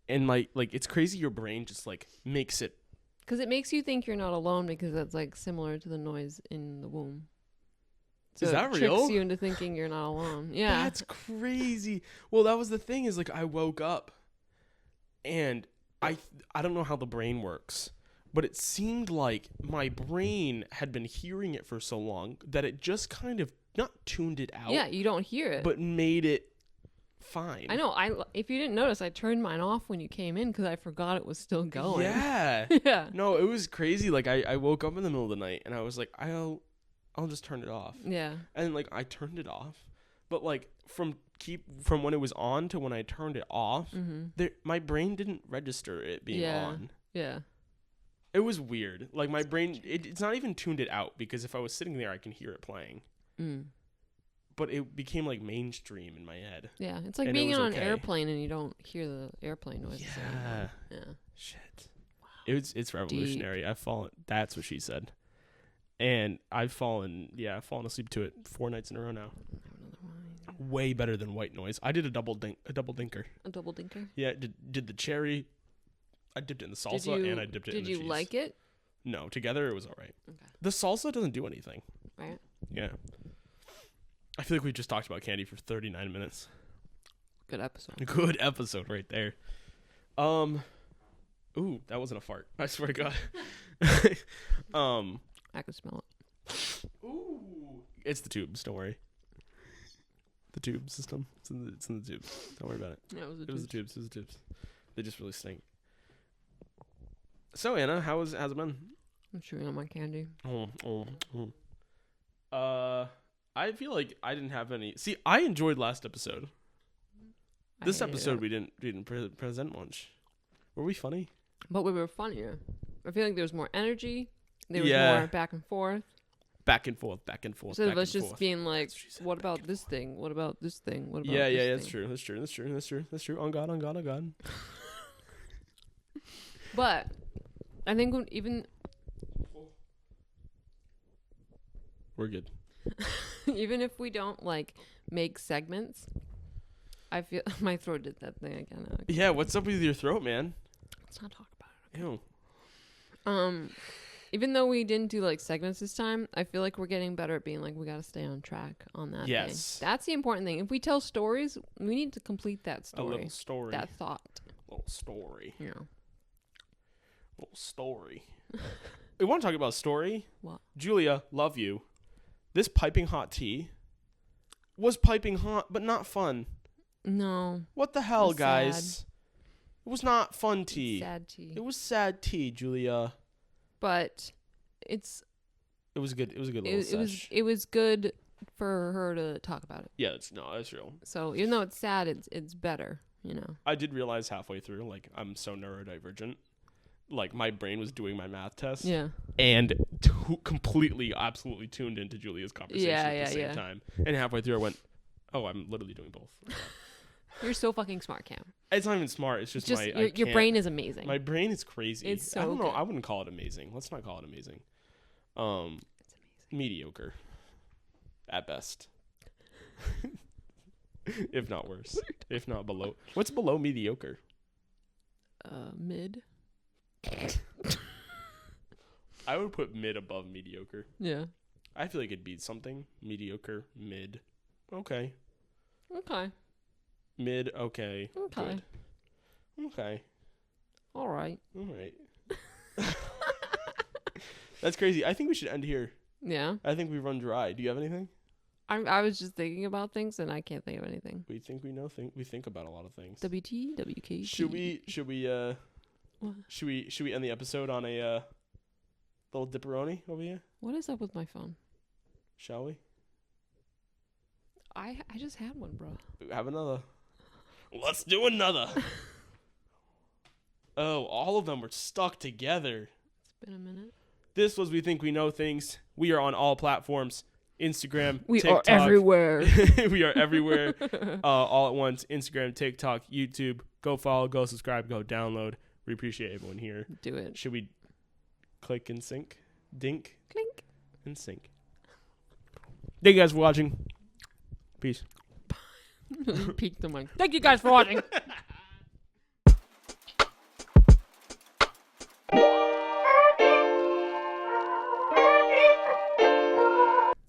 Speaker 1: And like it's crazy your brain just like makes it.
Speaker 2: Because it makes you think you're not alone because that's like similar to the noise in the womb. So
Speaker 1: Is that
Speaker 2: it
Speaker 1: real?
Speaker 2: tricks you into thinking you're not alone. Yeah.
Speaker 1: That's crazy. Well, that was the thing is like I woke up and I don't know how the brain works, but it seemed like my brain had been hearing it for so long that it just kind of not tuned it out.
Speaker 2: Yeah, you don't hear it.
Speaker 1: But made it fine.
Speaker 2: I know. If you didn't notice, I turned mine off when you came in because I forgot it was still going.
Speaker 1: Yeah.
Speaker 2: Yeah.
Speaker 1: No, it was crazy. Like I woke up in the middle of the night and I was like, I'll just turn it off.
Speaker 2: Yeah.
Speaker 1: And like I turned it off, but like from when it was on to when I turned it off, my brain didn't register it being on.
Speaker 2: Yeah.
Speaker 1: It was weird. Like my brain, it's not even tuned it out because if I was sitting there, I can hear it playing. But it became like mainstream in my head.
Speaker 2: Yeah, it's like
Speaker 1: And
Speaker 2: being
Speaker 1: it was
Speaker 2: on
Speaker 1: okay.
Speaker 2: an airplane and you don't hear the airplane noises.
Speaker 1: Yeah.
Speaker 2: Anymore. Yeah.
Speaker 1: Shit. Wow. It's revolutionary. I've fallen. That's what she said. And I've fallen asleep to it 4 nights in a row now. Way better than white noise. I did a double dinker.
Speaker 2: A double dinker?
Speaker 1: Yeah, did the cherry. I dipped it in the salsa and I dipped it in the cheese.
Speaker 2: Did you like it?
Speaker 1: No, together it was all right.
Speaker 2: Okay.
Speaker 1: The salsa doesn't do anything.
Speaker 2: Right.
Speaker 1: Yeah. I feel like we just talked about candy for 39 minutes.
Speaker 2: Good episode.
Speaker 1: Good episode right there. Ooh, that wasn't a fart. I swear to God.
Speaker 2: I could smell it.
Speaker 1: Ooh. It's the tubes, don't worry. The tube system. It's in the tubes. Don't worry about it.
Speaker 2: Yeah,
Speaker 1: It was the tubes. They just really stink. So Anna, how's it been?
Speaker 2: I'm chewing on my candy.
Speaker 1: I feel like I didn't have any. See, I enjoyed last episode. This episode we didn't present much. Were we funny?
Speaker 2: But we were funnier. I feel like there was more energy. There was more back and forth.
Speaker 1: Back and forth.
Speaker 2: Instead of us just being like, what about this thing? What about this thing? What about this thing?
Speaker 1: That's true. On God.
Speaker 2: But I think
Speaker 1: we're good.
Speaker 2: even if we don't like make segments, I feel my throat did that thing again.
Speaker 1: Yeah, what's up with your throat, man?
Speaker 2: Let's not talk about it. Okay?
Speaker 1: Ew.
Speaker 2: Even though we didn't do like segments this time, I feel like we're getting better at being like, we got to stay on track on that.
Speaker 1: Yes.
Speaker 2: Thing. That's the important thing. If we tell stories, we need to complete that story.
Speaker 1: A little story.
Speaker 2: That thought.
Speaker 1: Little story.
Speaker 2: Yeah.
Speaker 1: Little story. We want to talk about story.
Speaker 2: What?
Speaker 1: Julia, love you. This piping hot tea was piping hot, but not fun.
Speaker 2: No.
Speaker 1: What the hell,
Speaker 2: It was
Speaker 1: guys?
Speaker 2: sad.
Speaker 1: It was not fun tea.
Speaker 2: Sad tea.
Speaker 1: It was sad tea, Julia.
Speaker 2: But
Speaker 1: it was good. It was a good little sesh.
Speaker 2: it was good for her to talk about it.
Speaker 1: Yeah, that's real.
Speaker 2: So even though it's sad, it's better, you know.
Speaker 1: I did realize halfway through, like, I'm so neurodivergent. Like, my brain was doing my math test.
Speaker 2: Yeah.
Speaker 1: And completely, absolutely tuned into Julia's conversation at the same time. And halfway through, I went, oh, I'm literally doing both.
Speaker 2: You're so fucking smart, Cam.
Speaker 1: It's not even smart. It's just
Speaker 2: your brain is amazing.
Speaker 1: My brain is crazy.
Speaker 2: It's so
Speaker 1: I don't know.
Speaker 2: good.
Speaker 1: I wouldn't call it amazing. Let's not call it amazing.
Speaker 2: It's amazing.
Speaker 1: Mediocre. At best. If not worse. If not below. What's below mediocre?
Speaker 2: Mid.
Speaker 1: I would put mid above mediocre.
Speaker 2: Yeah.
Speaker 1: I feel like it'd be something. Mediocre, mid. Okay. Mid, okay. Good. Okay.
Speaker 2: All right.
Speaker 1: That's crazy. I think we should end here.
Speaker 2: Yeah.
Speaker 1: I think we run dry. Do you have anything?
Speaker 2: I was just thinking about things and I can't think of anything.
Speaker 1: We think we know we think about a lot of things.
Speaker 2: WT, WK.
Speaker 1: Should we end the episode on a little dipperoni over here?
Speaker 2: What is up with my phone?
Speaker 1: Shall we?
Speaker 2: I just had one, bro.
Speaker 1: Have another. Let's do another. Oh, all of them were stuck together.
Speaker 2: It's been a minute.
Speaker 1: This was We Think We Know Things. We are on all platforms. Instagram,
Speaker 2: We
Speaker 1: TikTok.
Speaker 2: are everywhere.
Speaker 1: We are everywhere all at once. Instagram, TikTok, YouTube. Go follow, go subscribe, go download. We appreciate everyone here.
Speaker 2: Do it.
Speaker 1: Should we click and sync? Dink
Speaker 2: Clink.
Speaker 1: and sync. Thank you guys for watching. Peace.
Speaker 2: Peek the mic. Thank you guys for watching.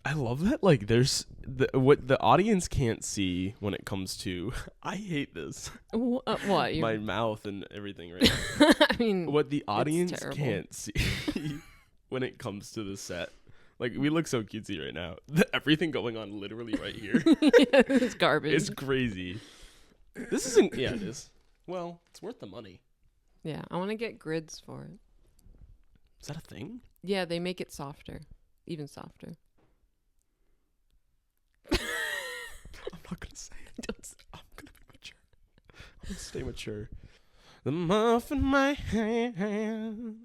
Speaker 1: I love that. Like, there's what the audience can't see when it comes to. I hate this.
Speaker 2: What?
Speaker 1: My mouth and everything right now.
Speaker 2: I mean,
Speaker 1: What the audience
Speaker 2: terrible.
Speaker 1: can't see when it comes to the set. Like, we look so cutesy right now. Everything going on literally right here.
Speaker 2: it's garbage.
Speaker 1: It's crazy. This isn't. Yeah, it is. Well, it's worth the money.
Speaker 2: Yeah, I want to get grids for it.
Speaker 1: Is that a thing?
Speaker 2: Yeah, they make it softer, even softer.
Speaker 1: I'm not gonna say it. I'm gonna be mature. I'm gonna stay mature. The muff in my hand.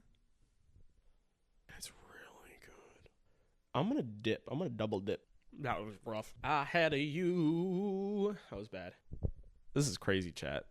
Speaker 1: That's really good. I'm gonna dip. I'm gonna double dip. That was rough. I had a you. That was bad. This is crazy, chat.